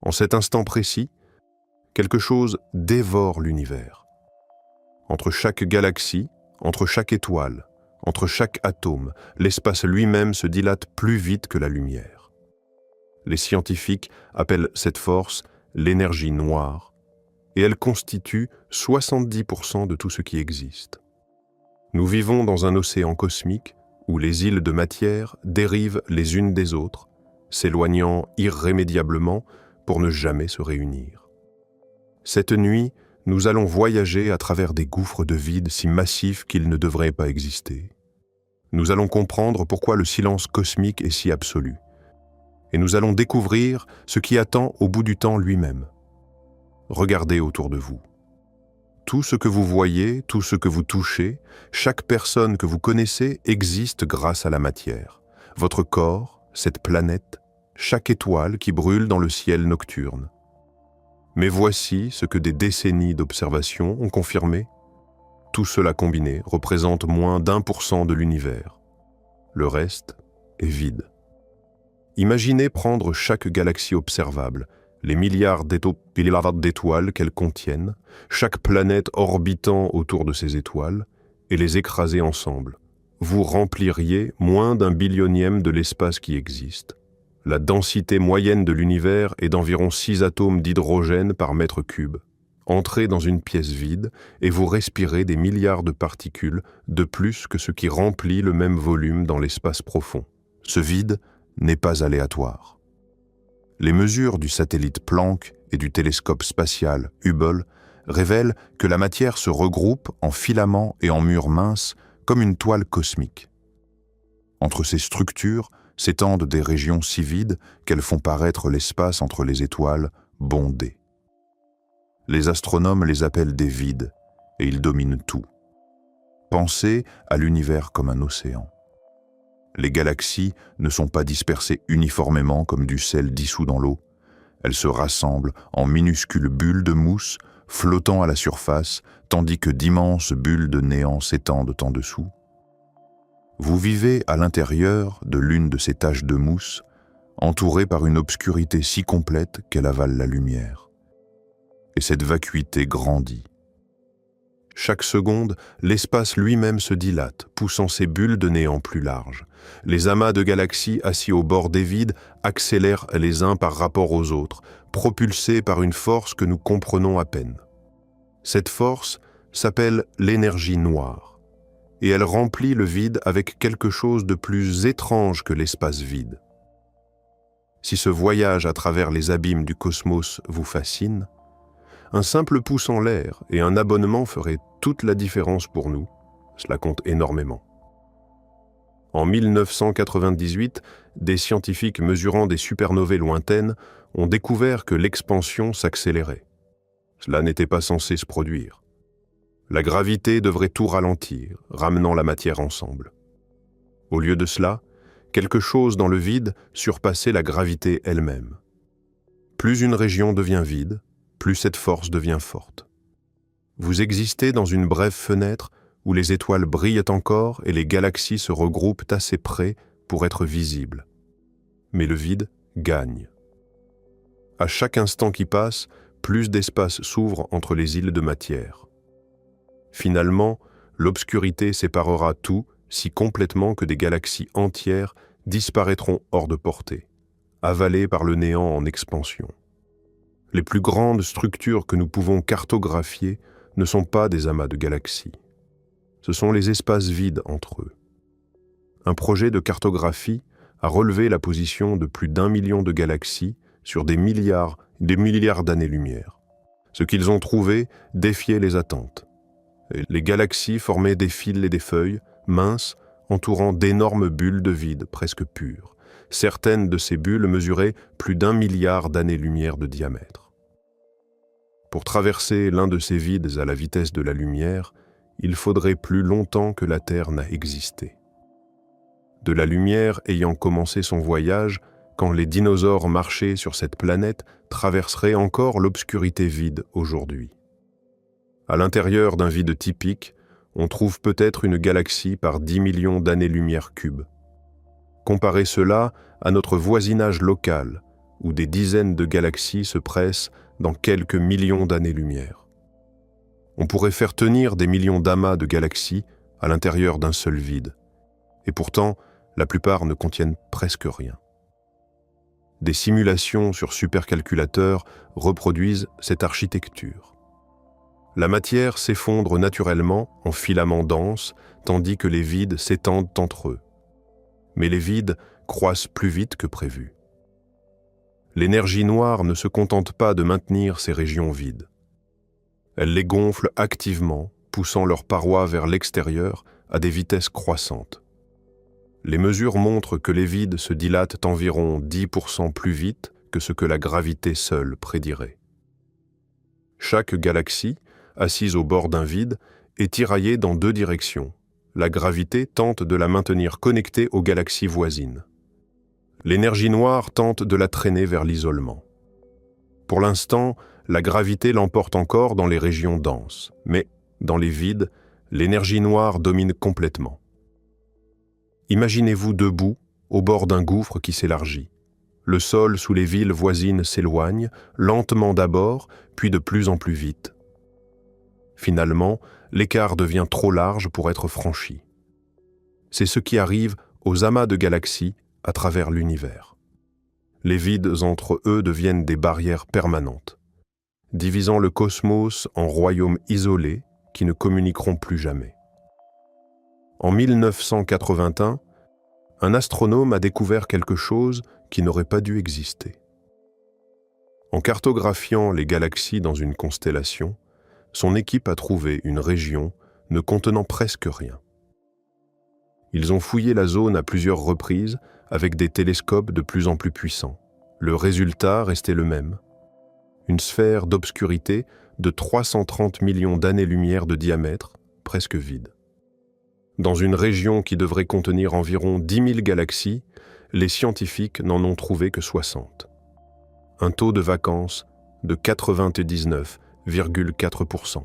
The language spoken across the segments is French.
En cet instant précis, quelque chose dévore l'univers. Entre chaque galaxie, entre chaque étoile, entre chaque atome, l'espace lui-même se dilate plus vite que la lumière. Les scientifiques appellent cette force l'énergie noire, et elle constitue 70% de tout ce qui existe. Nous vivons dans un océan cosmique où les îles de matière dérivent les unes des autres, s'éloignant irrémédiablement pour ne jamais se réunir. Cette nuit, nous allons voyager à travers des gouffres de vide si massifs qu'ils ne devraient pas exister. Nous allons comprendre pourquoi le silence cosmique est si absolu. Et nous allons découvrir ce qui attend au bout du temps lui-même. Regardez autour de vous. Tout ce que vous voyez, tout ce que vous touchez, chaque personne que vous connaissez existe grâce à la matière. Votre corps, cette planète, chaque étoile qui brûle dans le ciel nocturne. Mais voici ce que des décennies d'observation ont confirmé. Tout cela combiné représente moins d'1% de l'univers. Le reste est vide. Imaginez prendre chaque galaxie observable, les milliards d'étoiles qu'elles contiennent, chaque planète orbitant autour de ces étoiles, et les écraser ensemble. Vous rempliriez moins d'1 billionième de l'espace qui existe. La densité moyenne de l'univers est d'environ 6 atomes d'hydrogène par mètre cube. Entrez dans une pièce vide et vous respirez des milliards de particules de plus que ce qui remplit le même volume dans l'espace profond. Ce vide n'est pas aléatoire. Les mesures du satellite Planck et du télescope spatial Hubble révèlent que la matière se regroupe en filaments et en murs minces comme une toile cosmique. Entre ces structures s'étendent des régions si vides qu'elles font paraître l'espace entre les étoiles bondé. Les astronomes les appellent des vides, et ils dominent tout. Pensez à l'univers comme un océan. Les galaxies ne sont pas dispersées uniformément comme du sel dissous dans l'eau. Elles se rassemblent en minuscules bulles de mousse flottant à la surface, tandis que d'immenses bulles de néant s'étendent en dessous. Vous vivez à l'intérieur de l'une de ces taches de mousse, entourée par une obscurité si complète qu'elle avale la lumière. Et cette vacuité grandit. Chaque seconde, l'espace lui-même se dilate, poussant ses bulles de néant plus larges. Les amas de galaxies assis au bord des vides accélèrent les uns par rapport aux autres, propulsés par une force que nous comprenons à peine. Cette force s'appelle l'énergie noire, et elle remplit le vide avec quelque chose de plus étrange que l'espace vide. Si ce voyage à travers les abîmes du cosmos vous fascine, un simple pouce en l'air et un abonnement ferait toute la différence pour nous. Cela compte énormément. En 1998, des scientifiques mesurant des supernovae lointaines ont découvert que l'expansion s'accélérait. Cela n'était pas censé se produire. La gravité devrait tout ralentir, ramenant la matière ensemble. Au lieu de cela, quelque chose dans le vide surpassait la gravité elle-même. Plus une région devient vide, plus cette force devient forte. Vous existez dans une brève fenêtre où les étoiles brillent encore et les galaxies se regroupent assez près pour être visibles. Mais le vide gagne. À chaque instant qui passe, plus d'espace s'ouvre entre les îles de matière. Finalement, l'obscurité séparera tout si complètement que des galaxies entières disparaîtront hors de portée, avalées par le néant en expansion. Les plus grandes structures que nous pouvons cartographier ne sont pas des amas de galaxies. Ce sont les espaces vides entre eux. Un projet de cartographie a relevé la position de plus d'1 million de galaxies sur des milliards d'années-lumière. Ce qu'ils ont trouvé défiait les attentes. Les galaxies formaient des fils et des feuilles, minces, entourant d'énormes bulles de vide presque pures. Certaines de ces bulles mesuraient plus d'1 milliard d'années-lumière de diamètre. Pour traverser l'un de ces vides à la vitesse de la lumière, il faudrait plus longtemps que la Terre n'a existé. De la lumière ayant commencé son voyage, quand les dinosaures marchaient sur cette planète, traverseraient encore l'obscurité vide aujourd'hui. À l'intérieur d'un vide typique, on trouve peut-être une galaxie par 10 millions d'années-lumière cubes. Comparez cela à notre voisinage local, où des dizaines de galaxies se pressent dans quelques millions d'années-lumière. On pourrait faire tenir des millions d'amas de galaxies à l'intérieur d'un seul vide, et pourtant, la plupart ne contiennent presque rien. Des simulations sur supercalculateurs reproduisent cette architecture. La matière s'effondre naturellement en filaments denses, tandis que les vides s'étendent entre eux. Mais les vides croissent plus vite que prévu. L'énergie noire ne se contente pas de maintenir ces régions vides. Elle les gonfle activement, poussant leurs parois vers l'extérieur à des vitesses croissantes. Les mesures montrent que les vides se dilatent environ 10% plus vite que ce que la gravité seule prédirait. Chaque galaxie, assise au bord d'un vide, est tiraillée dans deux directions. La gravité tente de la maintenir connectée aux galaxies voisines. L'énergie noire tente de la traîner vers l'isolement. Pour l'instant, la gravité l'emporte encore dans les régions denses, mais dans les vides, l'énergie noire domine complètement. Imaginez-vous debout, au bord d'un gouffre qui s'élargit. Le sol sous les villes voisines s'éloigne, lentement d'abord, puis de plus en plus vite. Finalement, l'écart devient trop large pour être franchi. C'est ce qui arrive aux amas de galaxies à travers l'univers. Les vides entre eux deviennent des barrières permanentes, divisant le cosmos en royaumes isolés qui ne communiqueront plus jamais. En 1981, un astronome a découvert quelque chose qui n'aurait pas dû exister. En cartographiant les galaxies dans une constellation, son équipe a trouvé une région ne contenant presque rien. Ils ont fouillé la zone à plusieurs reprises avec des télescopes de plus en plus puissants. Le résultat restait le même. Une sphère d'obscurité de 330 millions d'années-lumière de diamètre, presque vide. Dans une région qui devrait contenir environ 10 000 galaxies, les scientifiques n'en ont trouvé que 60. Un taux de vacance de 99,4%.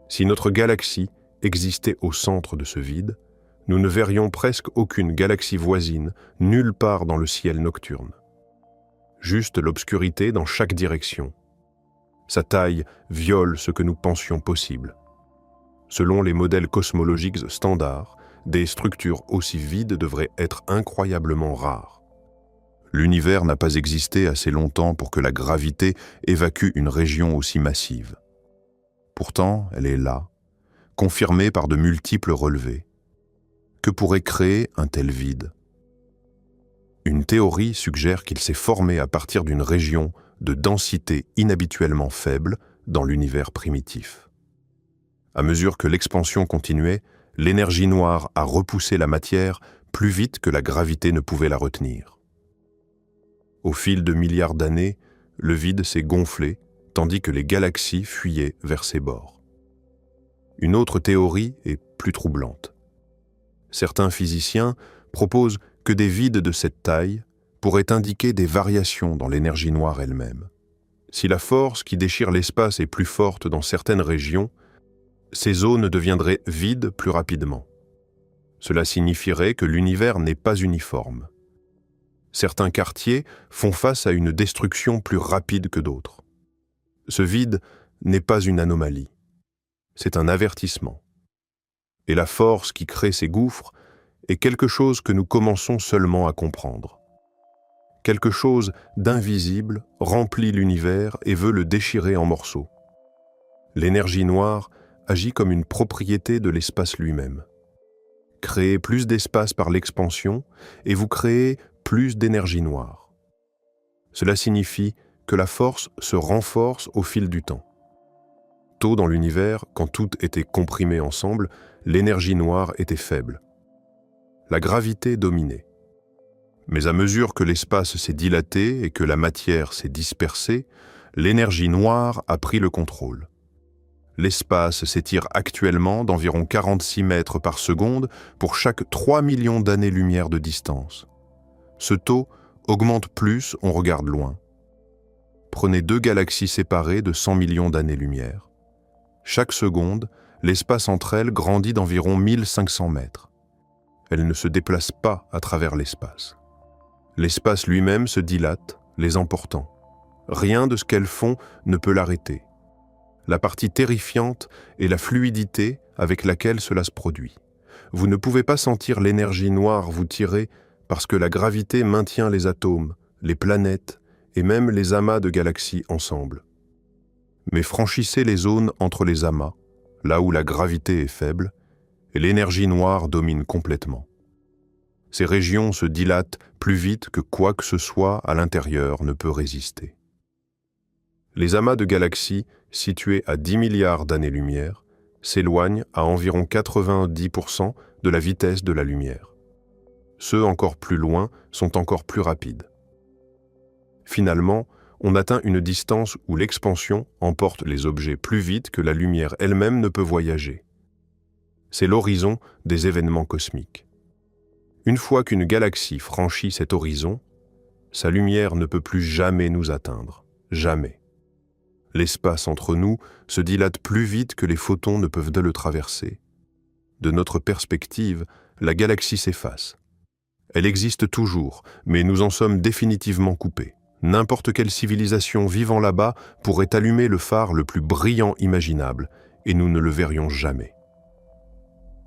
Si notre galaxie existait au centre de ce vide, nous ne verrions presque aucune galaxie voisine nulle part dans le ciel nocturne. Juste l'obscurité dans chaque direction. Sa taille viole ce que nous pensions possible. Selon les modèles cosmologiques standards, des structures aussi vides devraient être incroyablement rares. L'univers n'a pas existé assez longtemps pour que la gravité évacue une région aussi massive. Pourtant, elle est là, confirmée par de multiples relevés. Que pourrait créer un tel vide? Une théorie suggère qu'il s'est formé à partir d'une région de densité inhabituellement faible dans l'univers primitif. À mesure que l'expansion continuait, l'énergie noire a repoussé la matière plus vite que la gravité ne pouvait la retenir. Au fil de milliards d'années, le vide s'est gonflé, tandis que les galaxies fuyaient vers ses bords. Une autre théorie est plus troublante. Certains physiciens proposent que des vides de cette taille pourraient indiquer des variations dans l'énergie noire elle-même. Si la force qui déchire l'espace est plus forte dans certaines régions, ces zones deviendraient vides plus rapidement. Cela signifierait que l'univers n'est pas uniforme. Certains quartiers font face à une destruction plus rapide que d'autres. Ce vide n'est pas une anomalie, c'est un avertissement. Et la force qui crée ces gouffres est quelque chose que nous commençons seulement à comprendre. Quelque chose d'invisible remplit l'univers et veut le déchirer en morceaux. L'énergie noire agit comme une propriété de l'espace lui-même. Créez plus d'espace par l'expansion et vous créez plus d'énergie noire. Cela signifie que la force se renforce au fil du temps. Tôt dans l'univers, quand tout était comprimé ensemble, l'énergie noire était faible. La gravité dominait. Mais à mesure que l'espace s'est dilaté et que la matière s'est dispersée, l'énergie noire a pris le contrôle. L'espace s'étire actuellement d'environ 46 mètres par seconde pour chaque 3 millions d'années-lumière de distance. Ce taux augmente plus on regarde loin. Prenez deux galaxies séparées de 100 millions d'années-lumière. Chaque seconde, l'espace entre elles grandit d'environ 1500 mètres. Elles ne se déplacent pas à travers l'espace. L'espace lui-même se dilate les emportant. Rien de ce qu'elles font ne peut l'arrêter. La partie terrifiante est la fluidité avec laquelle cela se produit. Vous ne pouvez pas sentir l'énergie noire vous tirer parce que la gravité maintient les atomes, les planètes et même les amas de galaxies ensemble. Mais franchissez les zones entre les amas, là où la gravité est faible, et l'énergie noire domine complètement. Ces régions se dilatent plus vite que quoi que ce soit à l'intérieur ne peut résister. Les amas de galaxies, situés à 10 milliards d'années-lumière, s'éloignent à environ 90% de la vitesse de la lumière. Ceux encore plus loin sont encore plus rapides. Finalement, on atteint une distance où l'expansion emporte les objets plus vite que la lumière elle-même ne peut voyager. C'est l'horizon des événements cosmiques. Une fois qu'une galaxie franchit cet horizon, sa lumière ne peut plus jamais nous atteindre. Jamais. L'espace entre nous se dilate plus vite que les photons ne peuvent le traverser. De notre perspective, la galaxie s'efface. Elle existe toujours, mais nous en sommes définitivement coupés. N'importe quelle civilisation vivant là-bas pourrait allumer le phare le plus brillant imaginable, et nous ne le verrions jamais.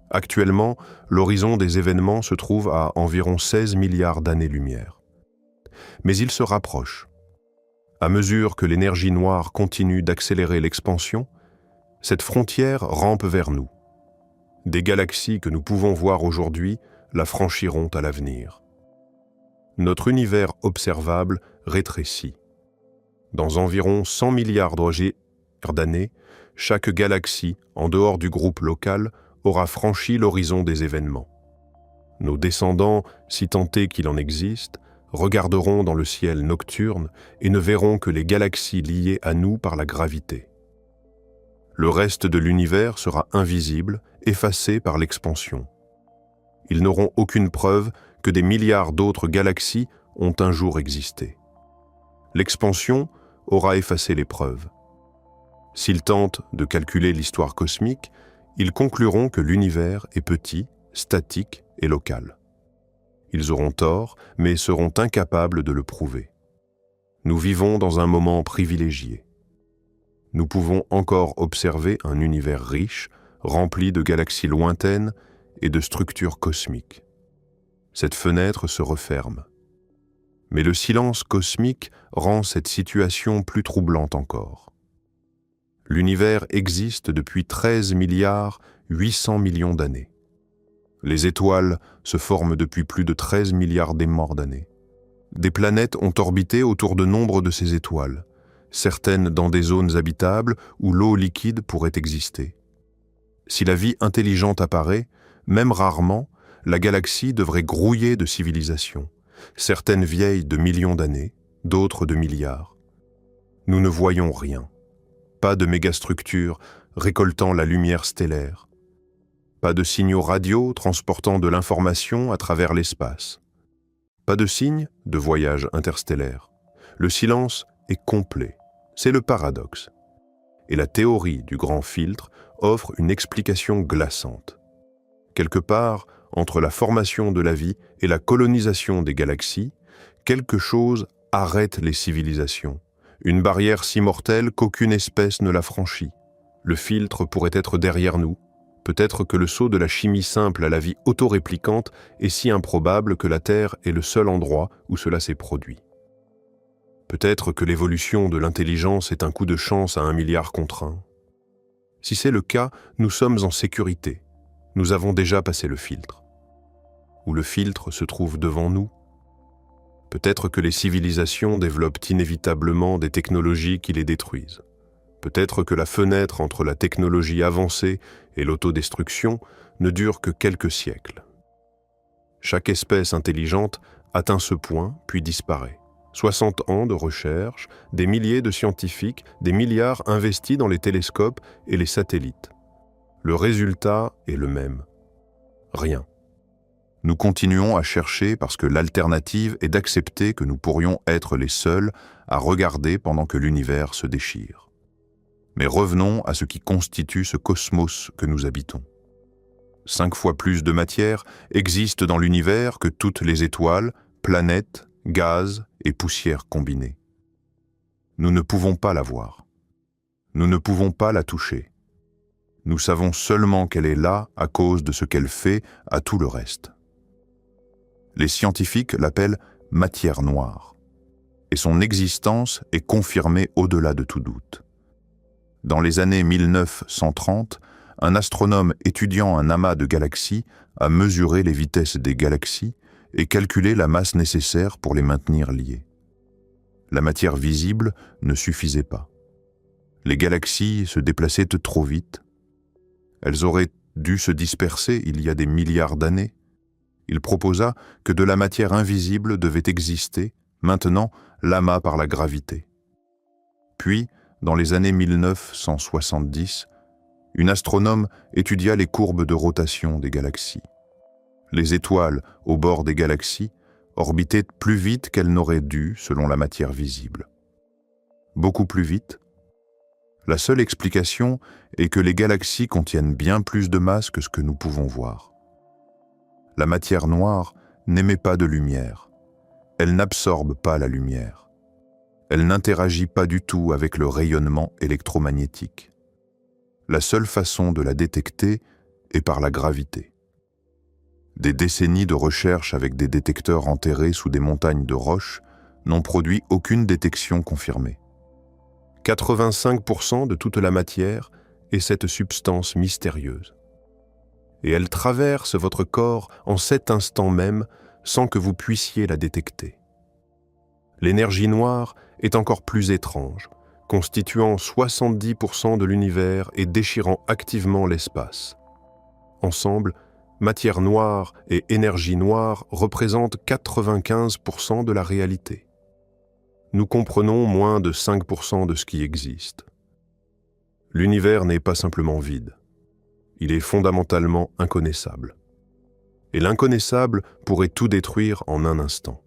Actuellement, l'horizon des événements se trouve à environ 16 milliards d'années-lumière. Mais il se rapproche. À mesure que l'énergie noire continue d'accélérer l'expansion, cette frontière rampe vers nous. Des galaxies que nous pouvons voir aujourd'hui la franchiront à l'avenir. Notre univers observable rétrécit. Dans environ 100 milliards d'années, chaque galaxie, en dehors du groupe local, aura franchi l'horizon des événements. Nos descendants, si tant est qu'il en existe, regarderont dans le ciel nocturne et ne verront que les galaxies liées à nous par la gravité. Le reste de l'univers sera invisible, effacé par l'expansion. Ils n'auront aucune preuve que des milliards d'autres galaxies ont un jour existé. L'expansion aura effacé les preuves. S'ils tentent de calculer l'histoire cosmique, ils concluront que l'univers est petit, statique et local. Ils auront tort, mais seront incapables de le prouver. Nous vivons dans un moment privilégié. Nous pouvons encore observer un univers riche, rempli de galaxies lointaines et de structures cosmiques. Cette fenêtre se referme. Mais le silence cosmique rend cette situation plus troublante encore. L'univers existe depuis 13 milliards 800 millions d'années. Les étoiles se forment depuis plus de 13 milliards d'émorts d'années. Des planètes ont orbité autour de nombre de ces étoiles, certaines dans des zones habitables où l'eau liquide pourrait exister. Si la vie intelligente apparaît, même rarement, la galaxie devrait grouiller de civilisations, certaines vieilles de millions d'années, d'autres de milliards. Nous ne voyons rien. Pas de mégastructures récoltant la lumière stellaire. Pas de signaux radio transportant de l'information à travers l'espace. Pas de signes de voyage interstellaire. Le silence est complet. C'est le paradoxe. Et la théorie du grand filtre offre une explication glaçante. Quelque part, entre la formation de la vie et la colonisation des galaxies, quelque chose arrête les civilisations. Une barrière si mortelle qu'aucune espèce ne la franchit. Le filtre pourrait être derrière nous. Peut-être que le saut de la chimie simple à la vie autoréplicante est si improbable que la Terre est le seul endroit où cela s'est produit. Peut-être que l'évolution de l'intelligence est un coup de chance à 1 milliard contre 1. Si c'est le cas, nous sommes en sécurité. Nous avons déjà passé le filtre. Ou le filtre se trouve devant nous. Peut-être que les civilisations développent inévitablement des technologies qui les détruisent. Peut-être que la fenêtre entre la technologie avancée et l'autodestruction ne dure que quelques siècles. Chaque espèce intelligente atteint ce point, puis disparaît. 60 ans de recherche, des milliers de scientifiques, des milliards investis dans les télescopes et les satellites. Le résultat est le même. Rien. Nous continuons à chercher parce que l'alternative est d'accepter que nous pourrions être les seuls à regarder pendant que l'univers se déchire. Mais revenons à ce qui constitue ce cosmos que nous habitons. 5 fois plus de matière existe dans l'univers que toutes les étoiles, planètes gaz et poussière combinés. Nous ne pouvons pas la voir. Nous ne pouvons pas la toucher. Nous savons seulement qu'elle est là à cause de ce qu'elle fait à tout le reste. Les scientifiques l'appellent matière noire, et son existence est confirmée au-delà de tout doute. Dans les années 1930, un astronome étudiant un amas de galaxies a mesuré les vitesses des galaxies et calculé la masse nécessaire pour les maintenir liées. La matière visible ne suffisait pas. Les galaxies se déplaçaient trop vite. Elles auraient dû se disperser il y a des milliards d'années. Il proposa que de la matière invisible devait exister, maintenant l'amas par la gravité. Puis, dans les années 1970, une astronome étudia les courbes de rotation des galaxies. Les étoiles au bord des galaxies orbitaient plus vite qu'elles n'auraient dû selon la matière visible. Beaucoup plus vite. La seule explication est que les galaxies contiennent bien plus de masse que ce que nous pouvons voir. La matière noire n'émet pas de lumière. Elle n'absorbe pas la lumière. Elle n'interagit pas du tout avec le rayonnement électromagnétique. La seule façon de la détecter est par la gravité. Des décennies de recherche avec des détecteurs enterrés sous des montagnes de roches n'ont produit aucune détection confirmée. 85% de toute la matière est cette substance mystérieuse. Et elle traverse votre corps en cet instant même sans que vous puissiez la détecter. L'énergie noire est encore plus étrange, constituant 70% de l'univers et déchirant activement l'espace. Ensemble, matière noire et énergie noire représentent 95% de la réalité. Nous comprenons moins de 5% de ce qui existe. L'univers n'est pas simplement vide. Il est fondamentalement inconnaissable. Et l'inconnaissable pourrait tout détruire en un instant.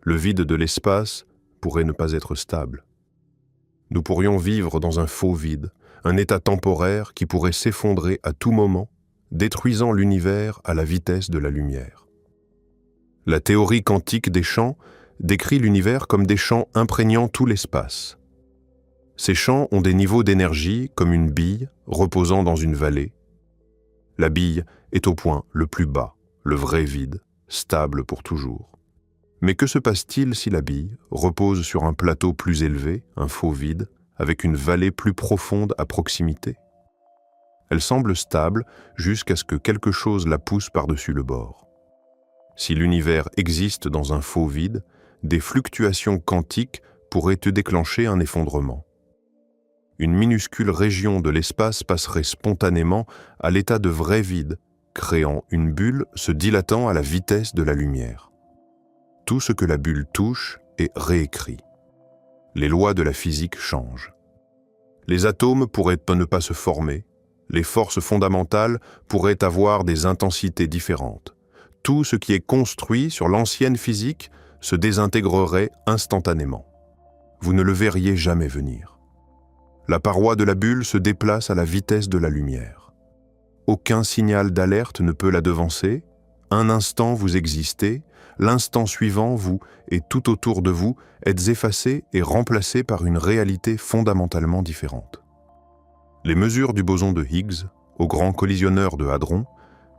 Le vide de l'espace pourrait ne pas être stable. Nous pourrions vivre dans un faux vide, un état temporaire qui pourrait s'effondrer à tout moment, détruisant l'univers à la vitesse de la lumière. La théorie quantique des champs décrit l'univers comme des champs imprégnant tout l'espace. Ces champs ont des niveaux d'énergie comme une bille reposant dans une vallée. La bille est au point le plus bas, le vrai vide, stable pour toujours. Mais que se passe-t-il si la bille repose sur un plateau plus élevé, un faux vide, avec une vallée plus profonde à proximité? Elle semble stable jusqu'à ce que quelque chose la pousse par-dessus le bord. Si l'univers existe dans un faux vide, des fluctuations quantiques pourraient déclencher un effondrement. Une minuscule région de l'espace passerait spontanément à l'état de vrai vide, créant une bulle se dilatant à la vitesse de la lumière. Tout ce que la bulle touche est réécrit. Les lois de la physique changent. Les atomes pourraient ne pas se former, les forces fondamentales pourraient avoir des intensités différentes. Tout ce qui est construit sur l'ancienne physique se désintégrerait instantanément. Vous ne le verriez jamais venir. La paroi de la bulle se déplace à la vitesse de la lumière. Aucun signal d'alerte ne peut la devancer. Un instant, vous existez. L'instant suivant, vous, et tout autour de vous, êtes effacés et remplacés par une réalité fondamentalement différente. Les mesures du boson de Higgs, au grand collisionneur de Hadron,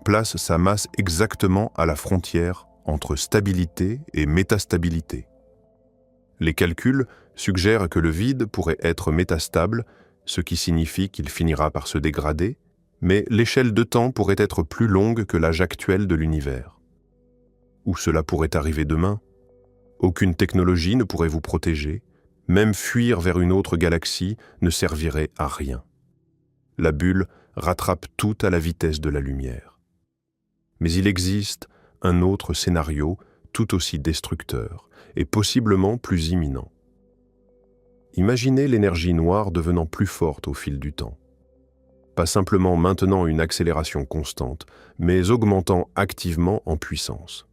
placent sa masse exactement à la frontière entre stabilité et métastabilité. Les calculs suggèrent que le vide pourrait être métastable, ce qui signifie qu'il finira par se dégrader, mais l'échelle de temps pourrait être plus longue que l'âge actuel de l'univers. Ou cela pourrait arriver demain. Aucune technologie ne pourrait vous protéger, même fuir vers une autre galaxie ne servirait à rien. La bulle rattrape tout à la vitesse de la lumière. Mais il existe un autre scénario tout aussi destructeur et possiblement plus imminent. Imaginez l'énergie noire devenant plus forte au fil du temps. Pas simplement maintenant une accélération constante, mais augmentant activement en puissance.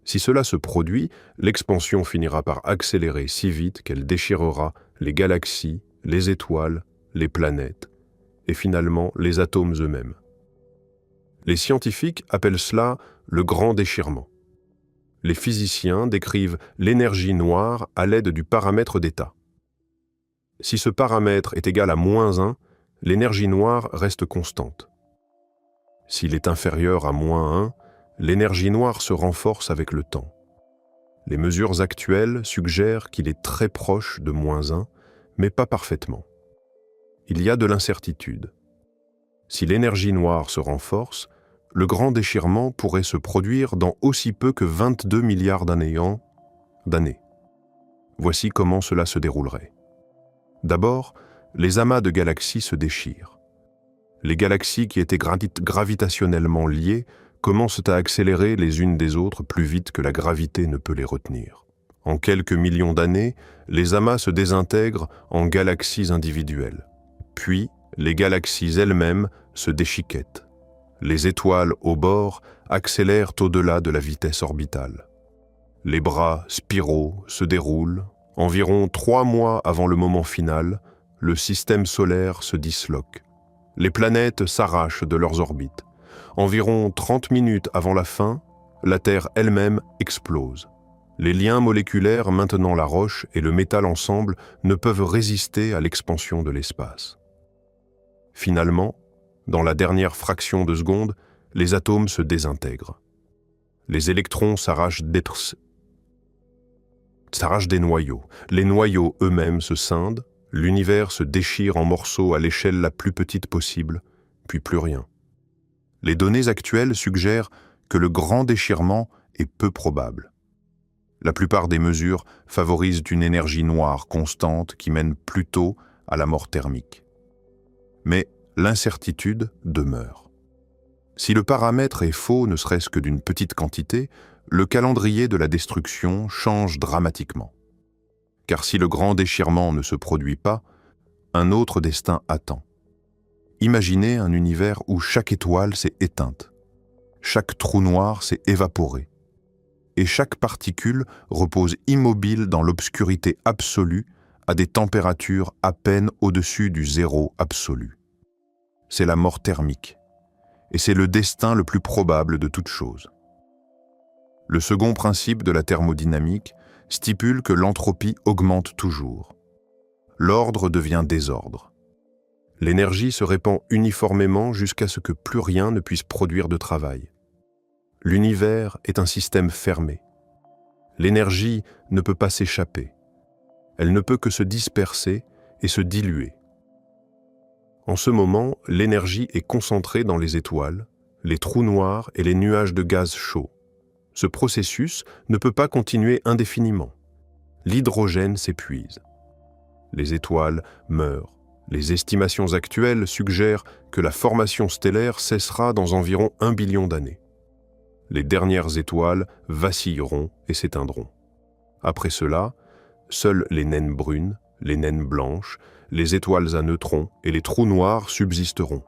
Si cela se produit, l'expansion finira par accélérer si vite qu'elle déchirera les galaxies, les étoiles, les planètes, et finalement les atomes eux-mêmes. Les scientifiques appellent cela le grand déchirement. Les physiciens décrivent l'énergie noire à l'aide du paramètre d'état. Si ce paramètre est égal à -1, l'énergie noire reste constante. S'il est inférieur à -1, l'énergie noire se renforce avec le temps. Les mesures actuelles suggèrent qu'il est très proche de -1, mais pas parfaitement. Il y a de l'incertitude. Si l'énergie noire se renforce, le grand déchirement pourrait se produire dans aussi peu que 22 milliards d'années. Voici comment cela se déroulerait. D'abord, les amas de galaxies se déchirent. Les galaxies qui étaient gravitationnellement liées commencent à accélérer les unes des autres plus vite que la gravité ne peut les retenir. En quelques millions d'années, les amas se désintègrent en galaxies individuelles. Puis, les galaxies elles-mêmes se déchiquettent. Les étoiles au bord accélèrent au-delà de la vitesse orbitale. Les bras spiraux se déroulent. Environ 3 mois avant le moment final, le système solaire se disloque. Les planètes s'arrachent de leurs orbites. Environ 30 minutes avant la fin, la Terre elle-même explose. Les liens moléculaires maintenant la roche et le métal ensemble ne peuvent résister à l'expansion de l'espace. Finalement, dans la dernière fraction de seconde, les atomes se désintègrent. Les électrons s'arrachent des noyaux. Les noyaux eux-mêmes se scindent, l'univers se déchire en morceaux à l'échelle la plus petite possible, puis plus rien. Les données actuelles suggèrent que le grand déchirement est peu probable. La plupart des mesures favorisent une énergie noire constante qui mène plutôt à la mort thermique. Mais l'incertitude demeure. Si le paramètre est faux ne serait-ce que d'une petite quantité, le calendrier de la destruction change dramatiquement. Car si le grand déchirement ne se produit pas, un autre destin attend. Imaginez un univers où chaque étoile s'est éteinte, chaque trou noir s'est évaporé, et chaque particule repose immobile dans l'obscurité absolue à des températures à peine au-dessus du zéro absolu. C'est la mort thermique, et c'est le destin le plus probable de toute chose. Le second principe de la thermodynamique stipule que l'entropie augmente toujours. L'ordre devient désordre. L'énergie se répand uniformément jusqu'à ce que plus rien ne puisse produire de travail. L'univers est un système fermé. L'énergie ne peut pas s'échapper. Elle ne peut que se disperser et se diluer. En ce moment, l'énergie est concentrée dans les étoiles, les trous noirs et les nuages de gaz chaud. Ce processus ne peut pas continuer indéfiniment. L'hydrogène s'épuise. Les étoiles meurent. Les estimations actuelles suggèrent que la formation stellaire cessera dans environ 1 billion d'années. Les dernières étoiles vacilleront et s'éteindront. Après cela, seules les naines brunes, les naines blanches, les étoiles à neutrons et les trous noirs subsisteront.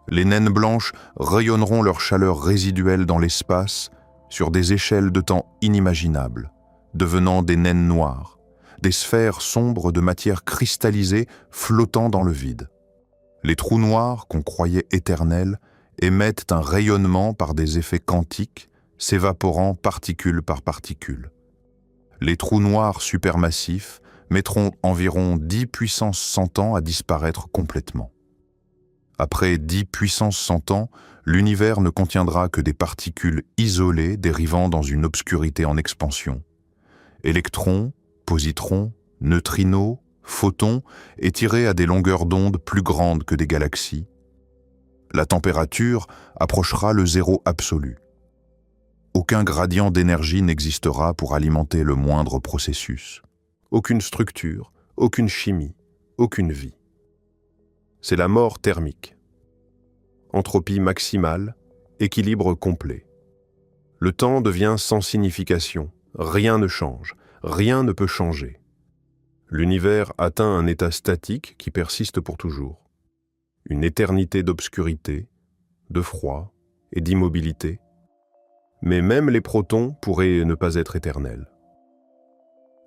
Les naines blanches rayonneront leur chaleur résiduelle dans l'espace sur des échelles de temps inimaginables, devenant des naines noires, des sphères sombres de matière cristallisée flottant dans le vide. Les trous noirs, qu'on croyait éternels, émettent un rayonnement par des effets quantiques, s'évaporant particule par particule. Les trous noirs supermassifs mettront environ 10 puissance 100 ans à disparaître complètement. Après 10 puissance 100 ans, l'univers ne contiendra que des particules isolées dérivant dans une obscurité en expansion. Électrons, positrons, neutrinos, photons étirés à des longueurs d'onde plus grandes que des galaxies. La température approchera le zéro absolu. Aucun gradient d'énergie n'existera pour alimenter le moindre processus. Aucune structure, aucune chimie, aucune vie. C'est la mort thermique. Entropie maximale, équilibre complet. Le temps devient sans signification, rien ne change, rien ne peut changer. L'univers atteint un état statique qui persiste pour toujours. Une éternité d'obscurité, de froid et d'immobilité. Mais même les protons pourraient ne pas être éternels.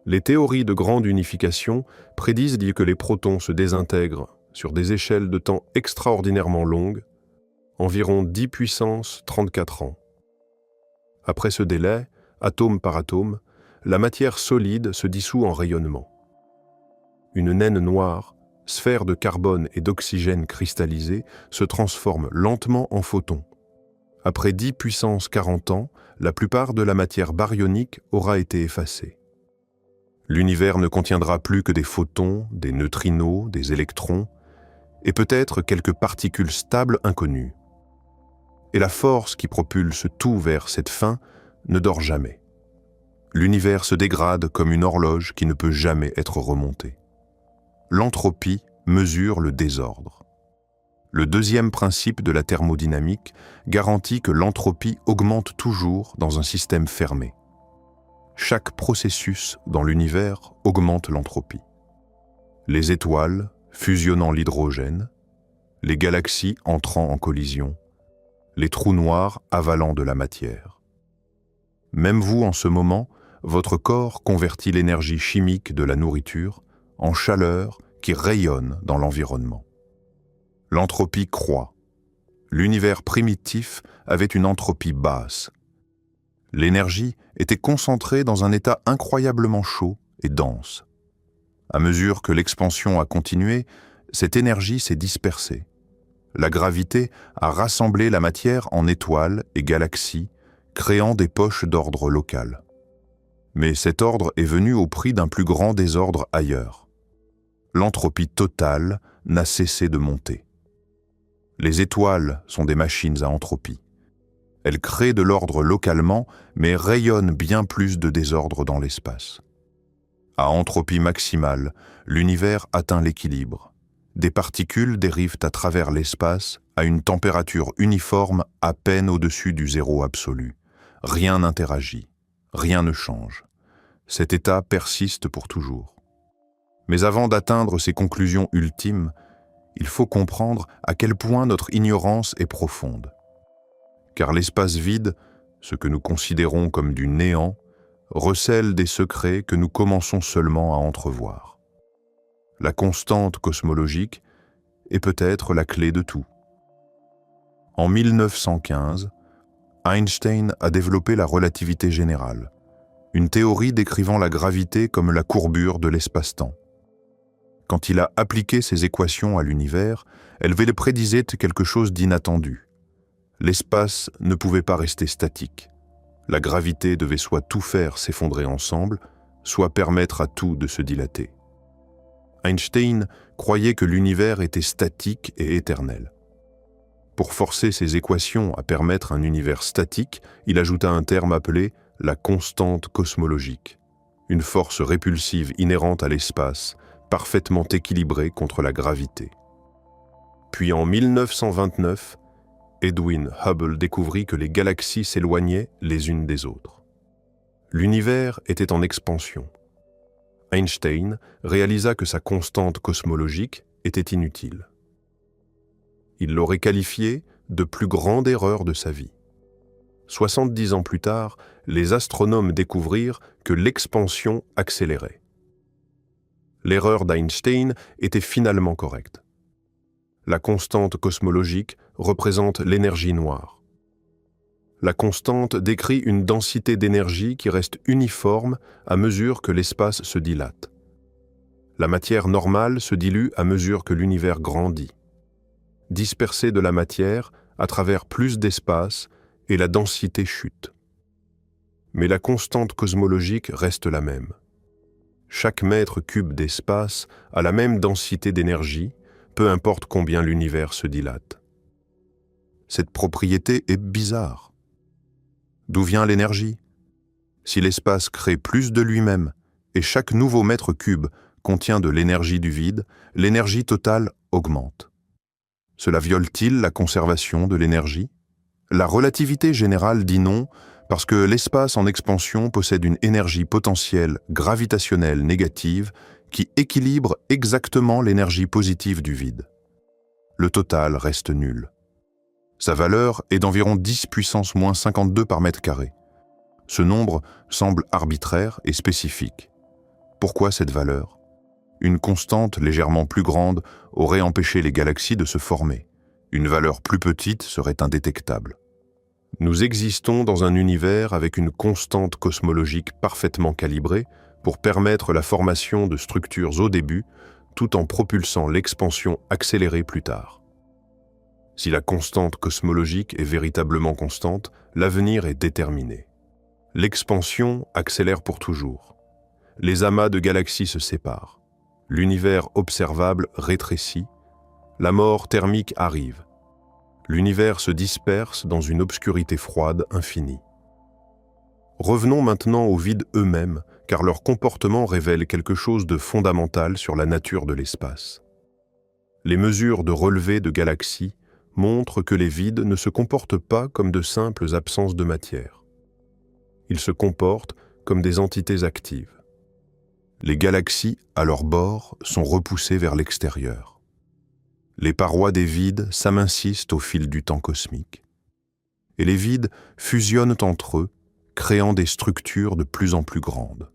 Les théories de grande unification prédisent que les protons se désintègrent sur des échelles de temps extraordinairement longues, environ 10 puissance 34 ans. Après ce délai, atome par atome, la matière solide se dissout en rayonnement. Une naine noire, sphère de carbone et d'oxygène cristallisés, se transforme lentement en photons. Après 10 puissance 40 ans, la plupart de la matière baryonique aura été effacée. L'univers ne contiendra plus que des photons, des neutrinos, des électrons, et peut-être quelques particules stables inconnues. Et la force qui propulse tout vers cette fin ne dort jamais. L'univers se dégrade comme une horloge qui ne peut jamais être remontée. L'entropie mesure le désordre. Le deuxième principe de la thermodynamique garantit que l'entropie augmente toujours dans un système fermé. Chaque processus dans l'univers augmente l'entropie. Les étoiles fusionnant l'hydrogène, les galaxies entrant en collision, les trous noirs avalant de la matière. Même vous, en ce moment, votre corps convertit l'énergie chimique de la nourriture en chaleur qui rayonne dans l'environnement. L'entropie croît. L'univers primitif avait une entropie basse. L'énergie était concentrée dans un état incroyablement chaud et dense. À mesure que l'expansion a continué, cette énergie s'est dispersée. La gravité a rassemblé la matière en étoiles et galaxies, créant des poches d'ordre local. Mais cet ordre est venu au prix d'un plus grand désordre ailleurs. L'entropie totale n'a cessé de monter. Les étoiles sont des machines à entropie. Elles créent de l'ordre localement, mais rayonnent bien plus de désordre dans l'espace. À entropie maximale, l'univers atteint l'équilibre. Des particules dérivent à travers l'espace à une température uniforme à peine au-dessus du zéro absolu. Rien n'interagit, rien ne change. Cet état persiste pour toujours. Mais avant d'atteindre ces conclusions ultimes, il faut comprendre à quel point notre ignorance est profonde. Car l'espace vide, ce que nous considérons comme du néant, recèle des secrets que nous commençons seulement à entrevoir. La constante cosmologique est peut-être la clé de tout. En 1915, Einstein a développé la relativité générale, une théorie décrivant la gravité comme la courbure de l'espace-temps. Quand il a appliqué ces équations à l'univers, elles prédisaient quelque chose d'inattendu. L'espace ne pouvait pas rester statique. La gravité devait soit tout faire s'effondrer ensemble, soit permettre à tout de se dilater. Einstein croyait que l'univers était statique et éternel. Pour forcer ces équations à permettre un univers statique, il ajouta un terme appelé la constante cosmologique, une force répulsive inhérente à l'espace, parfaitement équilibrée contre la gravité. Puis en 1929, Edwin Hubble découvrit que les galaxies s'éloignaient les unes des autres. L'univers était en expansion. Einstein réalisa que sa constante cosmologique était inutile. Il l'aurait qualifiée de plus grande erreur de sa vie. 70 ans plus tard, les astronomes découvrirent que l'expansion accélérait. L'erreur d'Einstein était finalement correcte. La constante cosmologique représente l'énergie noire. La constante décrit une densité d'énergie qui reste uniforme à mesure que l'espace se dilate. La matière normale se dilue à mesure que l'univers grandit. Dispersée de la matière à travers plus d'espace et la densité chute. Mais la constante cosmologique reste la même. Chaque mètre cube d'espace a la même densité d'énergie, peu importe combien l'univers se dilate. Cette propriété est bizarre. D'où vient l'énergie? Si l'espace crée plus de lui-même et chaque nouveau mètre cube contient de l'énergie du vide, l'énergie totale augmente. Cela viole-t-il la conservation de l'énergie? La relativité générale dit non, parce que l'espace en expansion possède une énergie potentielle gravitationnelle négative qui équilibre exactement l'énergie positive du vide. Le total reste nul. Sa valeur est d'environ 10 puissance moins 52 par mètre carré. Ce nombre semble arbitraire et spécifique. Pourquoi cette valeur? Une constante légèrement plus grande aurait empêché les galaxies de se former. Une valeur plus petite serait indétectable. Nous existons dans un univers avec une constante cosmologique parfaitement calibrée pour permettre la formation de structures au début, tout en propulsant l'expansion accélérée plus tard. Si la constante cosmologique est véritablement constante, l'avenir est déterminé. L'expansion accélère pour toujours. Les amas de galaxies se séparent. L'univers observable rétrécit. La mort thermique arrive. L'univers se disperse dans une obscurité froide infinie. Revenons maintenant aux vides eux-mêmes, car leur comportement révèle quelque chose de fondamental sur la nature de l'espace. Les mesures de relevée de galaxies montrent que les vides ne se comportent pas comme de simples absences de matière. Ils se comportent comme des entités actives. Les galaxies, à leur bord, sont repoussées vers l'extérieur. Les parois des vides s'amincissent au fil du temps cosmique. Et les vides fusionnent entre eux, créant des structures de plus en plus grandes.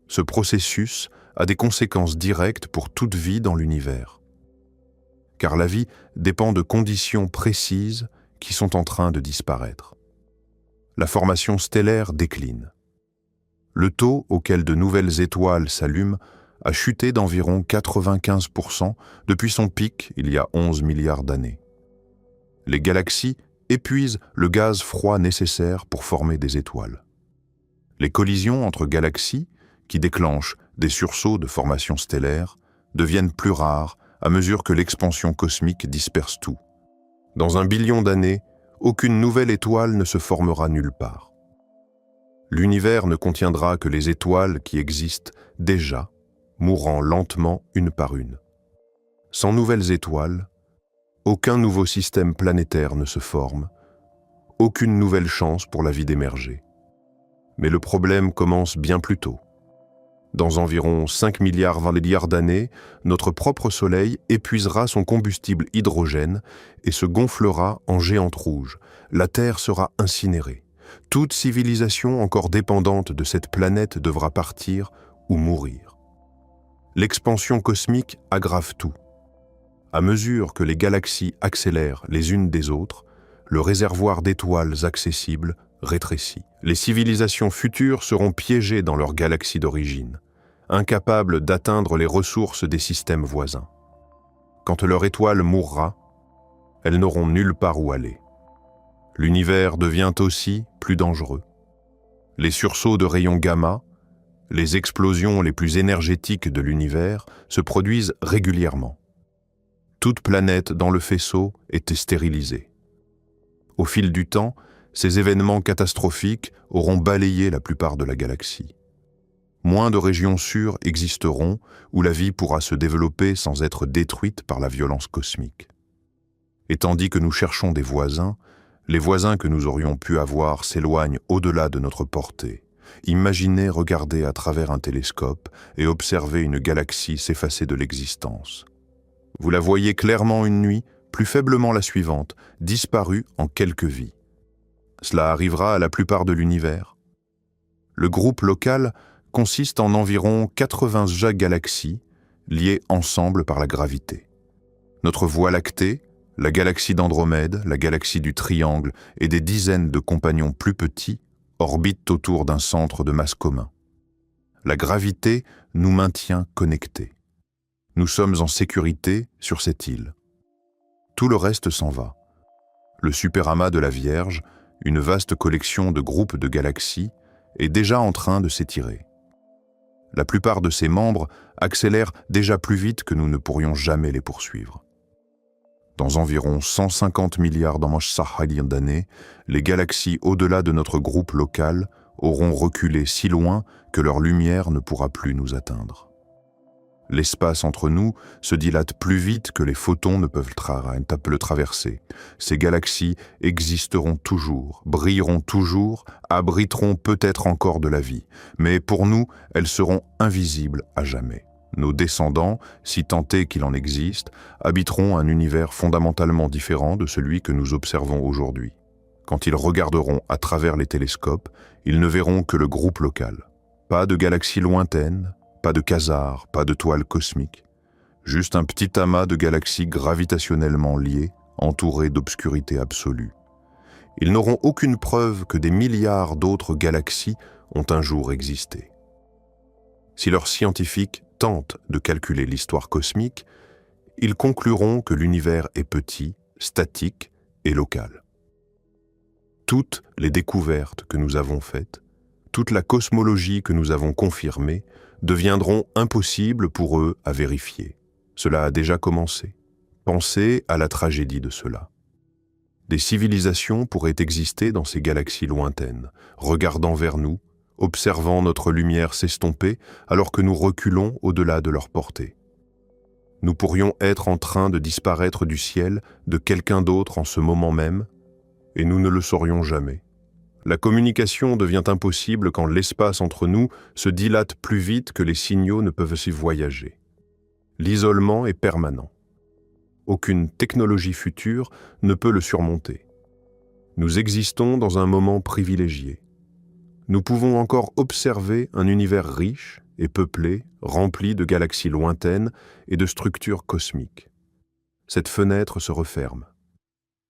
Ce processus a des conséquences directes pour toute vie dans l'univers. Car la vie dépend de conditions précises qui sont en train de disparaître. La formation stellaire décline. Le taux auquel de nouvelles étoiles s'allument a chuté d'environ 95% depuis son pic il y a 11 milliards d'années. Les galaxies épuisent le gaz froid nécessaire pour former des étoiles. Les collisions entre galaxies, qui déclenchent des sursauts de formation stellaire, deviennent plus rares à mesure que l'expansion cosmique disperse tout. Dans 1 billion d'années, aucune nouvelle étoile ne se formera nulle part. L'univers ne contiendra que les étoiles qui existent déjà, mourant lentement une par une. Sans nouvelles étoiles, aucun nouveau système planétaire ne se forme, aucune nouvelle chance pour la vie d'émerger. Mais le problème commence bien plus tôt. Dans environ 5 milliards d'années, notre propre Soleil épuisera son combustible hydrogène et se gonflera en géante rouge. La Terre sera incinérée. Toute civilisation encore dépendante de cette planète devra partir ou mourir. L'expansion cosmique aggrave tout. À mesure que les galaxies accélèrent les unes des autres, le réservoir d'étoiles accessibles rétrécit. Les civilisations futures seront piégées dans leur galaxie d'origine, incapables d'atteindre les ressources des systèmes voisins. Quand leur étoile mourra, elles n'auront nulle part où aller. L'univers devient aussi plus dangereux. Les sursauts de rayons gamma, les explosions les plus énergétiques de l'univers se produisent régulièrement. Toute planète dans le faisceau était stérilisée. Au fil du temps, ces événements catastrophiques auront balayé la plupart de la galaxie. Moins de régions sûres existeront où la vie pourra se développer sans être détruite par la violence cosmique. Et tandis que nous cherchons des voisins, les voisins que nous aurions pu avoir s'éloignent au-delà de notre portée. Imaginez regarder à travers un télescope et observer une galaxie s'effacer de l'existence. Vous la voyez clairement une nuit, plus faiblement la suivante, disparue en quelques vies. Cela arrivera à la plupart de l'univers. Le groupe local consiste en environ 80 galaxies liées ensemble par la gravité. Notre Voie lactée, la galaxie d'Andromède, la galaxie du Triangle et des dizaines de compagnons plus petits orbitent autour d'un centre de masse commun. La gravité nous maintient connectés. Nous sommes en sécurité sur cette île. Tout le reste s'en va. Le superamas de la Vierge, une vaste collection de groupes de galaxies, est déjà en train de s'étirer. La plupart de ses membres accélèrent déjà plus vite que nous ne pourrions jamais les poursuivre. Dans environ 150 milliards d'années, les galaxies au-delà de notre groupe local auront reculé si loin que leur lumière ne pourra plus nous atteindre. L'espace entre nous se dilate plus vite que les photons ne peuvent le traverser. Ces galaxies existeront toujours, brilleront toujours, abriteront peut-être encore de la vie, mais pour nous, elles seront invisibles à jamais. Nos descendants, si tant est qu'il en existe, habiteront un univers fondamentalement différent de celui que nous observons aujourd'hui. Quand ils regarderont à travers les télescopes, ils ne verront que le groupe local. Pas de galaxies lointaines, pas de quasars, pas de toiles cosmiques. Juste un petit amas de galaxies gravitationnellement liées, entourées d'obscurité absolue. Ils n'auront aucune preuve que des milliards d'autres galaxies ont un jour existé. Si leurs scientifiques tentent de calculer l'histoire cosmique, ils concluront que l'univers est petit, statique et local. Toutes les découvertes que nous avons faites, toute la cosmologie que nous avons confirmée, deviendront impossibles pour eux à vérifier. Cela a déjà commencé. Pensez à la tragédie de cela. Des civilisations pourraient exister dans ces galaxies lointaines, regardant vers nous, observant notre lumière s'estomper alors que nous reculons au-delà de leur portée. Nous pourrions être en train de disparaître du ciel de quelqu'un d'autre en ce moment même, et nous ne le saurions jamais. La communication devient impossible quand l'espace entre nous se dilate plus vite que les signaux ne peuvent s'y voyager. L'isolement est permanent. Aucune technologie future ne peut le surmonter. Nous existons dans un moment privilégié. Nous pouvons encore observer un univers riche et peuplé, rempli de galaxies lointaines et de structures cosmiques. Cette fenêtre se referme.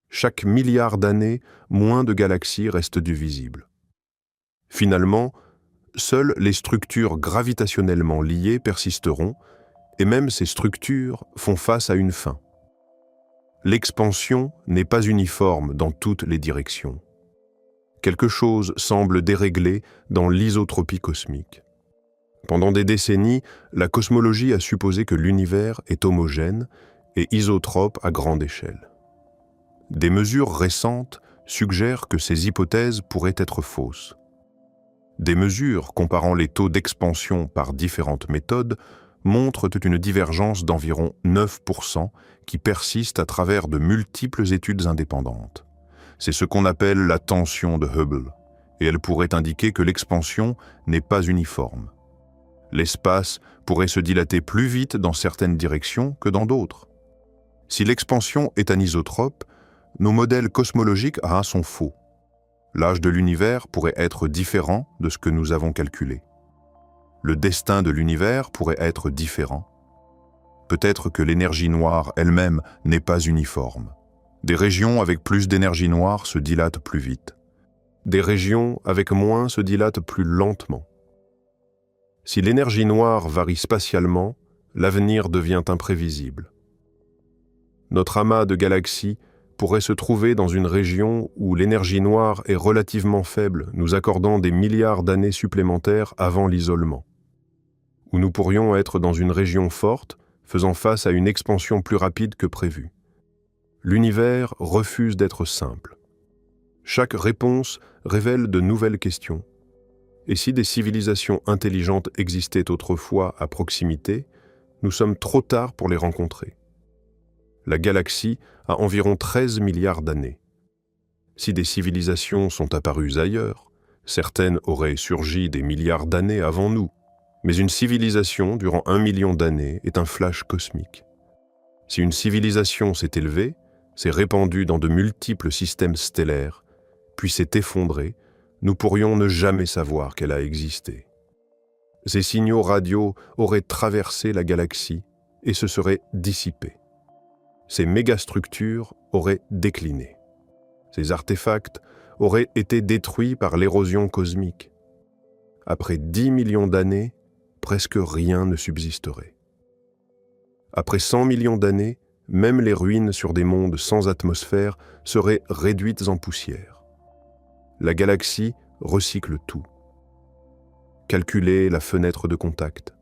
Chaque milliard d'années, moins de galaxies restent du visible. Finalement, seules les structures gravitationnellement liées persisteront, et même ces structures font face à une fin. L'expansion n'est pas uniforme dans toutes les directions. Quelque chose semble déréglé dans l'isotropie cosmique. Pendant des décennies, la cosmologie a supposé que l'univers est homogène et isotrope à grande échelle. Des mesures récentes suggèrent que ces hypothèses pourraient être fausses. Des mesures comparant les taux d'expansion par différentes méthodes montrent une divergence d'environ 9% qui persiste à travers de multiples études indépendantes. C'est ce qu'on appelle la tension de Hubble, et elle pourrait indiquer que l'expansion n'est pas uniforme. L'espace pourrait se dilater plus vite dans certaines directions que dans d'autres. Si l'expansion est anisotrope, nos modèles cosmologiques sont faux. L'âge de l'univers pourrait être différent de ce que nous avons calculé. Le destin de l'univers pourrait être différent. Peut-être que l'énergie noire elle-même n'est pas uniforme. Des régions avec plus d'énergie noire se dilatent plus vite. Des régions avec moins se dilatent plus lentement. Si l'énergie noire varie spatialement, l'avenir devient imprévisible. Notre amas de galaxies pourrait se trouver dans une région où l'énergie noire est relativement faible, nous accordant des milliards d'années supplémentaires avant l'isolement. Ou nous pourrions être dans une région forte, faisant face à une expansion plus rapide que prévu. L'univers refuse d'être simple. Chaque réponse révèle de nouvelles questions. Et si des civilisations intelligentes existaient autrefois à proximité, nous sommes trop tard pour les rencontrer. La galaxie a environ 13 milliards d'années. Si des civilisations sont apparues ailleurs, certaines auraient surgi des milliards d'années avant nous. Mais une civilisation durant 1 million d'années est un flash cosmique. Si une civilisation s'est élevée, s'est répandue dans de multiples systèmes stellaires, puis s'est effondrée, nous pourrions ne jamais savoir qu'elle a existé. Ces signaux radio auraient traversé la galaxie et se seraient dissipés. Ces mégastructures auraient décliné. Ces artefacts auraient été détruits par l'érosion cosmique. Après 10 millions d'années, presque rien ne subsisterait. Après 100 millions d'années, même les ruines sur des mondes sans atmosphère seraient réduites en poussière. La galaxie recycle tout. Calculez la fenêtre de contact.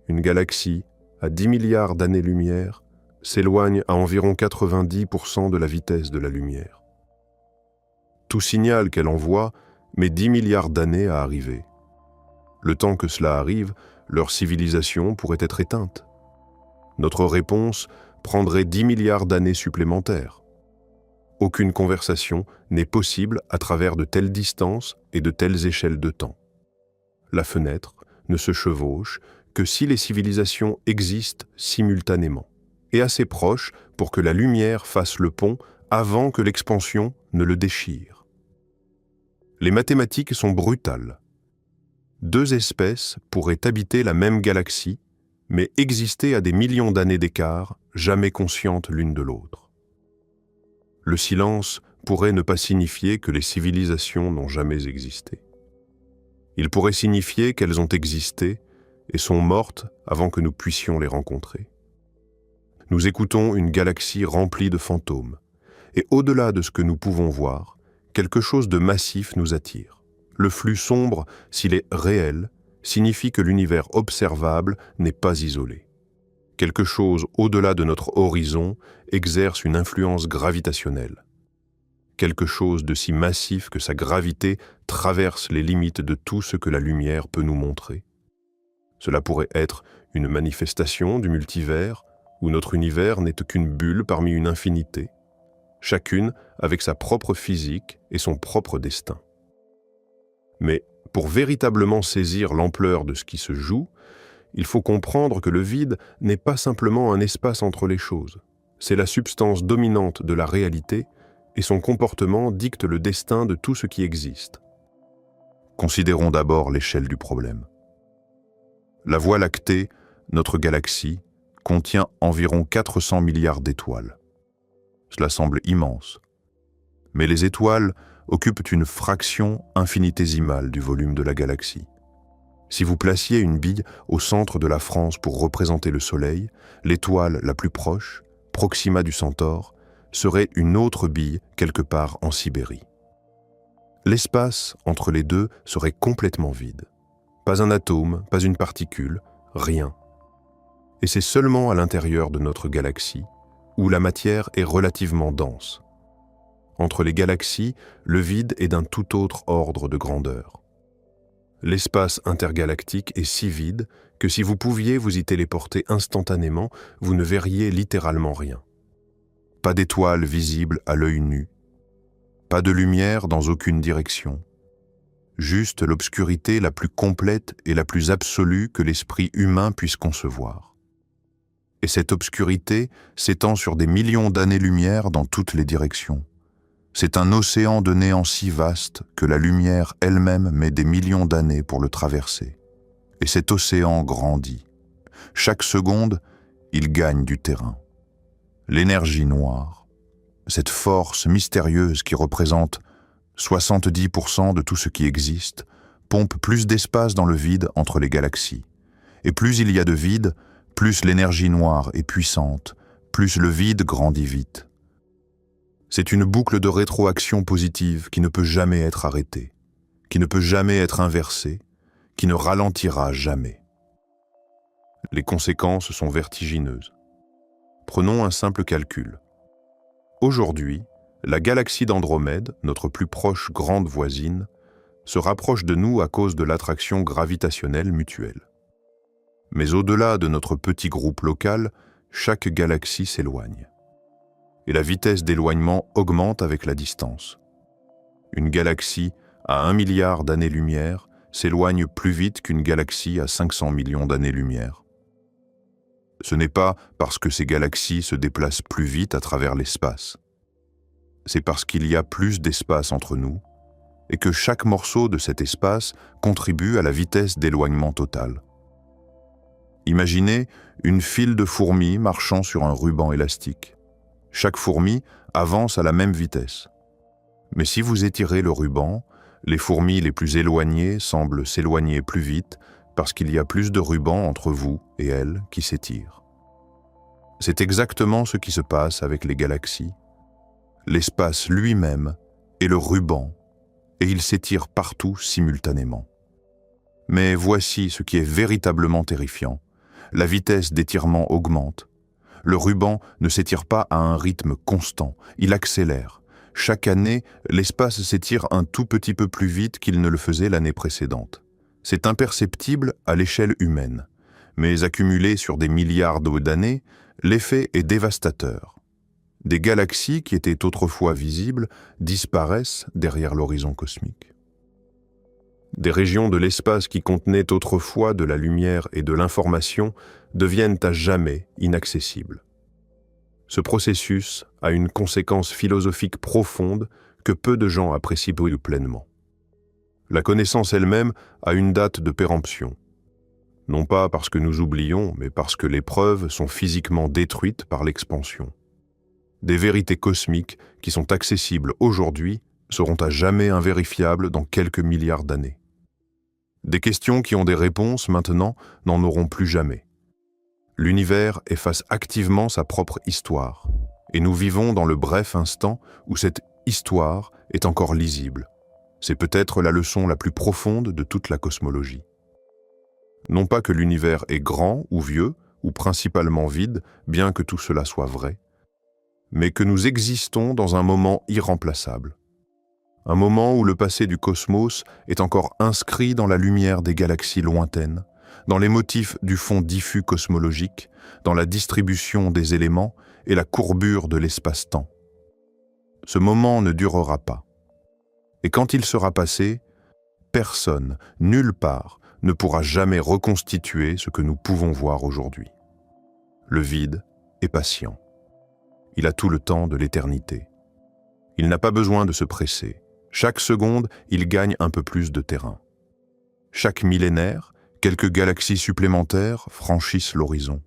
Une galaxie, à 10 milliards d'années-lumière, s'éloigne à environ 90% de la vitesse de la lumière. Tout signal qu'elle envoie met 10 milliards d'années à arriver. Le temps que cela arrive, leur civilisation pourrait être éteinte. Notre réponse prendrait 10 milliards d'années supplémentaires. Aucune conversation n'est possible à travers de telles distances et de telles échelles de temps. La fenêtre ne se chevauche que si les civilisations existent simultanément et assez proches pour que la lumière fasse le pont avant que l'expansion ne le déchire. Les mathématiques sont brutales. 2 espèces pourraient habiter la même galaxie, mais exister à des millions d'années d'écart, jamais conscientes l'une de l'autre. Le silence pourrait ne pas signifier que les civilisations n'ont jamais existé. Il pourrait signifier qu'elles ont existé et sont mortes avant que nous puissions les rencontrer. Nous écoutons une galaxie remplie de fantômes, et au-delà de ce que nous pouvons voir, quelque chose de massif nous attire. Le flux sombre, s'il est réel, signifie que l'univers observable n'est pas isolé. Quelque chose au-delà de notre horizon exerce une influence gravitationnelle. Quelque chose de si massif que sa gravité traverse les limites de tout ce que la lumière peut nous montrer. Cela pourrait être une manifestation du multivers, où notre univers n'est qu'une bulle parmi une infinité, chacune avec sa propre physique et son propre destin. Mais pour véritablement saisir l'ampleur de ce qui se joue, il faut comprendre que le vide n'est pas simplement un espace entre les choses. C'est la substance dominante de la réalité et son comportement dicte le destin de tout ce qui existe. Considérons d'abord l'échelle du problème. La Voie lactée, notre galaxie, contient environ 400 milliards d'étoiles. Cela semble immense. Mais les étoiles occupent une fraction infinitésimale du volume de la galaxie. Si vous placiez une bille au centre de la France pour représenter le Soleil, l'étoile la plus proche, Proxima du Centaure, serait une autre bille quelque part en Sibérie. L'espace entre les deux serait complètement vide. Pas un atome, pas une particule, rien. Et c'est seulement à l'intérieur de notre galaxie, où la matière est relativement dense. Entre les galaxies, le vide est d'un tout autre ordre de grandeur. L'espace intergalactique est si vide que si vous pouviez vous y téléporter instantanément, vous ne verriez littéralement rien. Pas d'étoiles visibles à l'œil nu, pas de lumière dans aucune direction, juste l'obscurité la plus complète et la plus absolue que l'esprit humain puisse concevoir. Et cette obscurité s'étend sur des millions d'années-lumière dans toutes les directions. C'est un océan de néant si vaste que la lumière elle-même met des millions d'années pour le traverser. Et cet océan grandit. Chaque seconde, il gagne du terrain. L'énergie noire, cette force mystérieuse qui représente 70% de tout ce qui existe, pompe plus d'espace dans le vide entre les galaxies. Et plus il y a de vide, plus l'énergie noire est puissante, plus le vide grandit vite. C'est une boucle de rétroaction positive qui ne peut jamais être arrêtée, qui ne peut jamais être inversée, qui ne ralentira jamais. Les conséquences sont vertigineuses. Prenons un simple calcul. Aujourd'hui, la galaxie d'Andromède, notre plus proche grande voisine, se rapproche de nous à cause de l'attraction gravitationnelle mutuelle. Mais au-delà de notre petit groupe local, chaque galaxie s'éloigne. Et la vitesse d'éloignement augmente avec la distance. Une galaxie à 1 milliard d'années-lumière s'éloigne plus vite qu'une galaxie à 500 millions d'années-lumière. Ce n'est pas parce que ces galaxies se déplacent plus vite à travers l'espace. C'est parce qu'il y a plus d'espace entre nous et que chaque morceau de cet espace contribue à la vitesse d'éloignement totale. Imaginez une file de fourmis marchant sur un ruban élastique. Chaque fourmi avance à la même vitesse. Mais si vous étirez le ruban, les fourmis les plus éloignées semblent s'éloigner plus vite parce qu'il y a plus de ruban entre vous et elles qui s'étirent. C'est exactement ce qui se passe avec les galaxies. L'espace lui-même est le ruban et il s'étire partout simultanément. Mais voici ce qui est véritablement terrifiant. La vitesse d'étirement augmente. Le ruban ne s'étire pas à un rythme constant, il accélère. Chaque année, l'espace s'étire un tout petit peu plus vite qu'il ne le faisait l'année précédente. C'est imperceptible à l'échelle humaine, mais accumulé sur des milliards d'années, l'effet est dévastateur. Des galaxies qui étaient autrefois visibles disparaissent derrière l'horizon cosmique. Des régions de l'espace qui contenaient autrefois de la lumière et de l'information deviennent à jamais inaccessibles. Ce processus a une conséquence philosophique profonde que peu de gens apprécient pleinement. La connaissance elle-même a une date de péremption. Non pas parce que nous oublions, mais parce que les preuves sont physiquement détruites par l'expansion. Des vérités cosmiques qui sont accessibles aujourd'hui seront à jamais invérifiables dans quelques milliards d'années. Des questions qui ont des réponses maintenant n'en auront plus jamais. L'univers efface activement sa propre histoire, et nous vivons dans le bref instant où cette histoire est encore lisible. C'est peut-être la leçon la plus profonde de toute la cosmologie. Non pas que l'univers est grand ou vieux, ou principalement vide, bien que tout cela soit vrai, mais que nous existons dans un moment irremplaçable. Un moment où le passé du cosmos est encore inscrit dans la lumière des galaxies lointaines, dans les motifs du fond diffus cosmologique, dans la distribution des éléments et la courbure de l'espace-temps. Ce moment ne durera pas. Et quand il sera passé, personne, nulle part, ne pourra jamais reconstituer ce que nous pouvons voir aujourd'hui. Le vide est patient. Il a tout le temps de l'éternité. Il n'a pas besoin de se presser. Chaque seconde, il gagne un peu plus de terrain. Chaque millénaire, quelques galaxies supplémentaires franchissent l'horizon.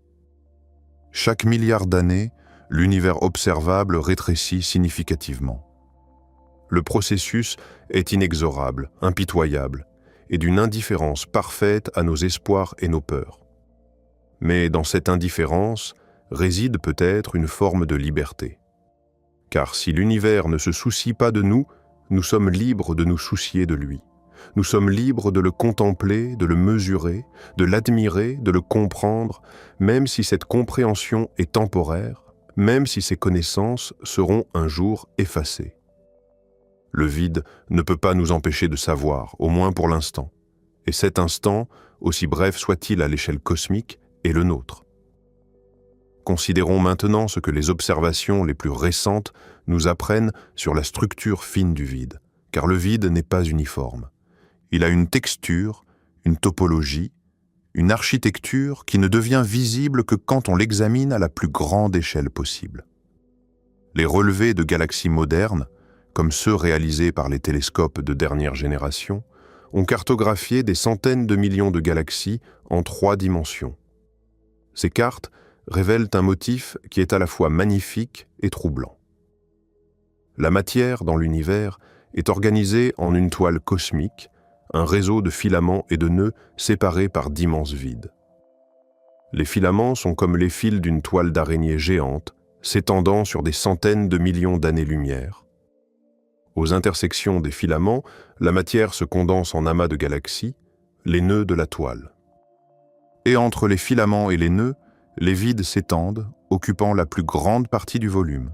Chaque milliard d'années, l'univers observable rétrécit significativement. Le processus est inexorable, impitoyable, et d'une indifférence parfaite à nos espoirs et nos peurs. Mais dans cette indifférence réside peut-être une forme de liberté. Car si l'univers ne se soucie pas de nous, nous sommes libres de nous soucier de lui. Nous sommes libres de le contempler, de le mesurer, de l'admirer, de le comprendre, même si cette compréhension est temporaire, même si ces connaissances seront un jour effacées. Le vide ne peut pas nous empêcher de savoir, au moins pour l'instant. Et cet instant, aussi bref soit-il à l'échelle cosmique, est le nôtre. Considérons maintenant ce que les observations les plus récentes nous apprennent sur la structure fine du vide, car le vide n'est pas uniforme. Il a une texture, une topologie, une architecture qui ne devient visible que quand on l'examine à la plus grande échelle possible. Les relevés de galaxies modernes, comme ceux réalisés par les télescopes de dernière génération, ont cartographié des centaines de millions de galaxies en 3 dimensions. Ces cartes révèlent un motif qui est à la fois magnifique et troublant. La matière dans l'univers est organisée en une toile cosmique, un réseau de filaments et de nœuds séparés par d'immenses vides. Les filaments sont comme les fils d'une toile d'araignée géante, s'étendant sur des centaines de millions d'années-lumière. Aux intersections des filaments, la matière se condense en amas de galaxies, les nœuds de la toile. Et entre les filaments et les nœuds, les vides s'étendent, occupant la plus grande partie du volume.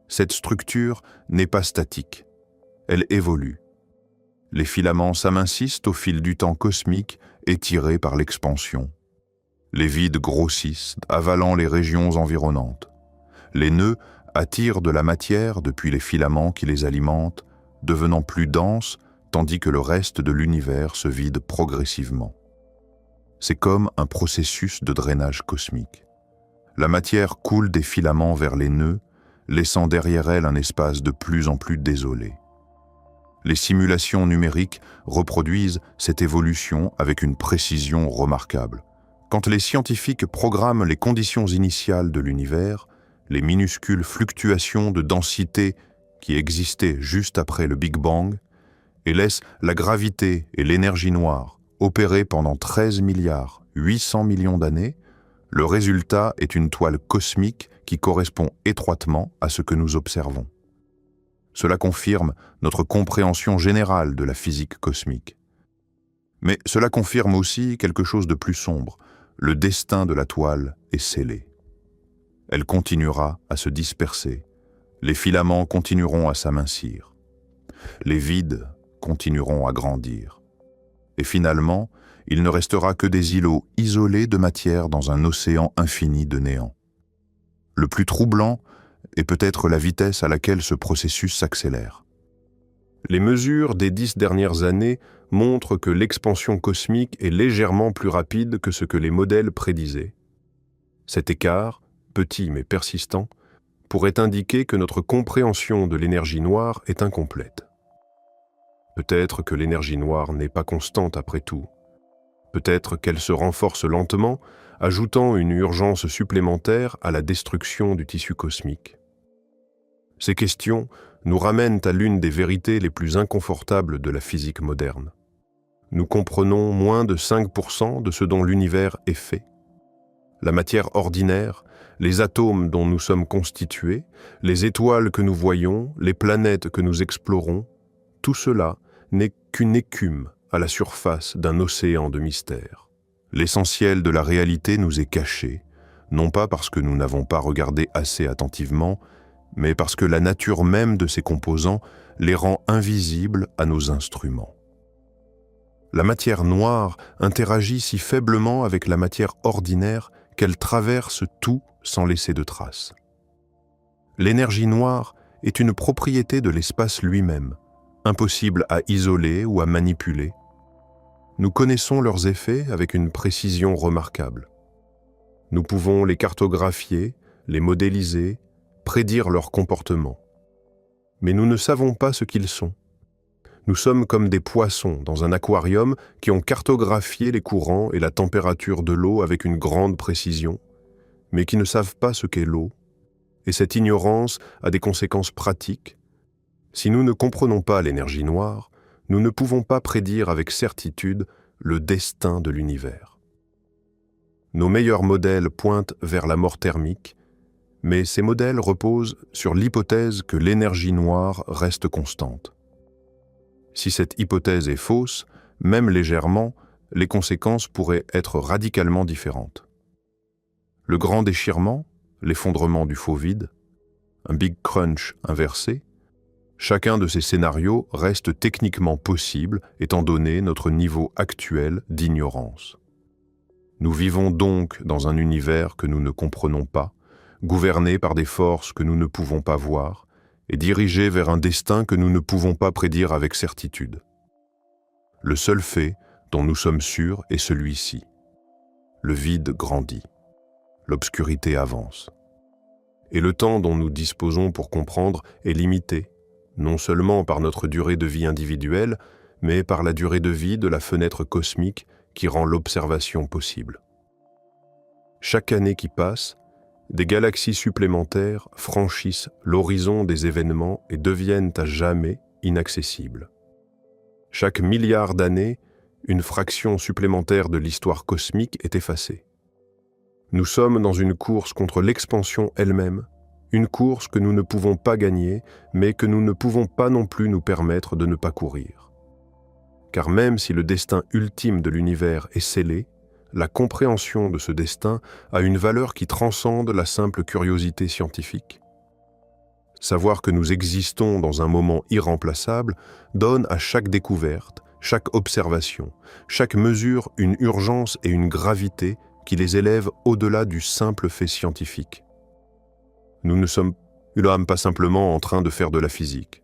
Cette structure n'est pas statique, elle évolue. Les filaments s'amincissent au fil du temps cosmique étiré par l'expansion. Les vides grossissent, avalant les régions environnantes. Les nœuds attirent de la matière depuis les filaments qui les alimentent, devenant plus denses, tandis que le reste de l'univers se vide progressivement. C'est comme un processus de drainage cosmique. La matière coule des filaments vers les nœuds, laissant derrière elle un espace de plus en plus désolé. Les simulations numériques reproduisent cette évolution avec une précision remarquable. Quand les scientifiques programment les conditions initiales de l'univers, les minuscules fluctuations de densité qui existaient juste après le Big Bang, et laissent la gravité et l'énergie noire opérer pendant 13 milliards 800 millions d'années, le résultat est une toile cosmique qui correspond étroitement à ce que nous observons. Cela confirme notre compréhension générale de la physique cosmique. Mais cela confirme aussi quelque chose de plus sombre. Le destin de la toile est scellé. Elle continuera à se disperser. Les filaments continueront à s'amincir. Les vides continueront à grandir. Et finalement, il ne restera que des îlots isolés de matière dans un océan infini de néant. Le plus troublant est peut-être la vitesse à laquelle ce processus s'accélère. Les mesures des 10 dernières années montrent que l'expansion cosmique est légèrement plus rapide que ce que les modèles prédisaient. Cet écart, petit mais persistant, pourrait indiquer que notre compréhension de l'énergie noire est incomplète. Peut-être que l'énergie noire n'est pas constante après tout. Peut-être qu'elle se renforce lentement ajoutant une urgence supplémentaire à la destruction du tissu cosmique. Ces questions nous ramènent à l'une des vérités les plus inconfortables de la physique moderne. Nous comprenons moins de 5% de ce dont l'univers est fait. La matière ordinaire, les atomes dont nous sommes constitués, les étoiles que nous voyons, les planètes que nous explorons, tout cela n'est qu'une écume à la surface d'un océan de mystères. L'essentiel de la réalité nous est caché, non pas parce que nous n'avons pas regardé assez attentivement, mais parce que la nature même de ces composants les rend invisibles à nos instruments. La matière noire interagit si faiblement avec la matière ordinaire qu'elle traverse tout sans laisser de traces. L'énergie noire est une propriété de l'espace lui-même, impossible à isoler ou à manipuler. Nous connaissons leurs effets avec une précision remarquable. Nous pouvons les cartographier, les modéliser, prédire leur comportement. Mais nous ne savons pas ce qu'ils sont. Nous sommes comme des poissons dans un aquarium qui ont cartographié les courants et la température de l'eau avec une grande précision, mais qui ne savent pas ce qu'est l'eau, et cette ignorance a des conséquences pratiques. Si nous ne comprenons pas l'énergie noire, nous ne pouvons pas prédire avec certitude le destin de l'univers. Nos meilleurs modèles pointent vers la mort thermique, mais ces modèles reposent sur l'hypothèse que l'énergie noire reste constante. Si cette hypothèse est fausse, même légèrement, les conséquences pourraient être radicalement différentes. Le grand déchirement, l'effondrement du faux vide, un Big Crunch inversé, chacun de ces scénarios reste techniquement possible étant donné notre niveau actuel d'ignorance. Nous vivons donc dans un univers que nous ne comprenons pas, gouverné par des forces que nous ne pouvons pas voir, et dirigé vers un destin que nous ne pouvons pas prédire avec certitude. Le seul fait dont nous sommes sûrs est celui-ci. Le vide grandit. L'obscurité avance. Et le temps dont nous disposons pour comprendre est limité, non seulement par notre durée de vie individuelle, mais par la durée de vie de la fenêtre cosmique qui rend l'observation possible. Chaque année qui passe, des galaxies supplémentaires franchissent l'horizon des événements et deviennent à jamais inaccessibles. Chaque milliard d'années, une fraction supplémentaire de l'histoire cosmique est effacée. Nous sommes dans une course contre l'expansion elle-même, une course que nous ne pouvons pas gagner, mais que nous ne pouvons pas non plus nous permettre de ne pas courir. Car même si le destin ultime de l'univers est scellé, la compréhension de ce destin a une valeur qui transcende la simple curiosité scientifique. Savoir que nous existons dans un moment irremplaçable donne à chaque découverte, chaque observation, chaque mesure une urgence et une gravité qui les élèvent au-delà du simple fait scientifique. Nous ne sommes pas simplement en train de faire de la physique.